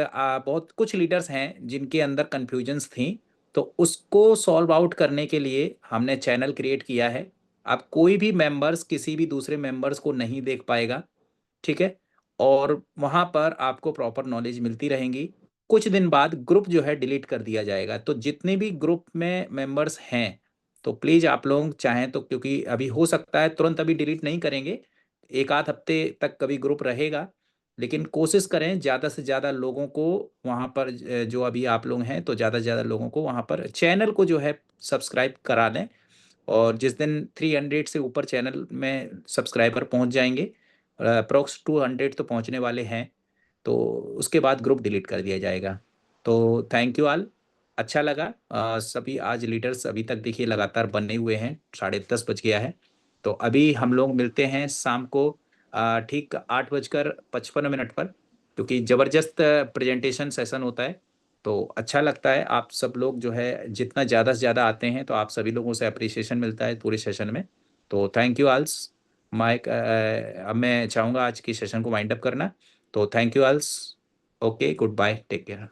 बहुत कुछ लीडर्स हैं जिनके अंदर कन्फ्यूजन्स थी, तो उसको सॉल्व आउट करने के लिए हमने चैनल क्रिएट किया है। अब कोई भी मेंबर्स किसी भी दूसरे मेंबर्स को नहीं देख पाएगा, ठीक है। और वहाँ पर आपको प्रॉपर नॉलेज मिलती रहेंगी। कुछ दिन बाद ग्रुप जो है डिलीट कर दिया जाएगा। तो जितने भी ग्रुप में मेंबर्स हैं, तो प्लीज़ आप लोग चाहें तो, क्योंकि अभी हो सकता है तुरंत अभी डिलीट नहीं करेंगे, एक आध हफ्ते तक कभी ग्रुप रहेगा, लेकिन कोशिश करें ज़्यादा से ज़्यादा लोगों को वहाँ पर, जो अभी आप लोग हैं तो ज़्यादा से ज़्यादा लोगों को वहाँ पर चैनल को जो है सब्सक्राइब करा लें। और जिस दिन 300 से ऊपर चैनल में सब्सक्राइबर पहुँच जाएंगे, अप्रोक्स 200 तो पहुँचने वाले हैं, तो उसके बाद ग्रुप डिलीट कर दिया जाएगा। तो थैंक यू ऑल, अच्छा लगा। सभी आज लीडर्स अभी तक देखिए लगातार बने हुए हैं, 10:30 बज गया है। तो अभी हम लोग मिलते हैं शाम को ठीक 8:55 पर, क्योंकि ज़बरदस्त प्रेजेंटेशन सेशन होता है, तो अच्छा लगता है। आप सब लोग जो है जितना ज़्यादा से ज़्यादा आते हैं तो आप सभी लोगों से अप्रिसिएशन मिलता है पूरे सेशन में। तो थैंक यू ऑल्स। माइक अब मैं चाहूँगा आज की सेशन को वाइंड अप करना। तो thank you alls. Okay, good bye, take care.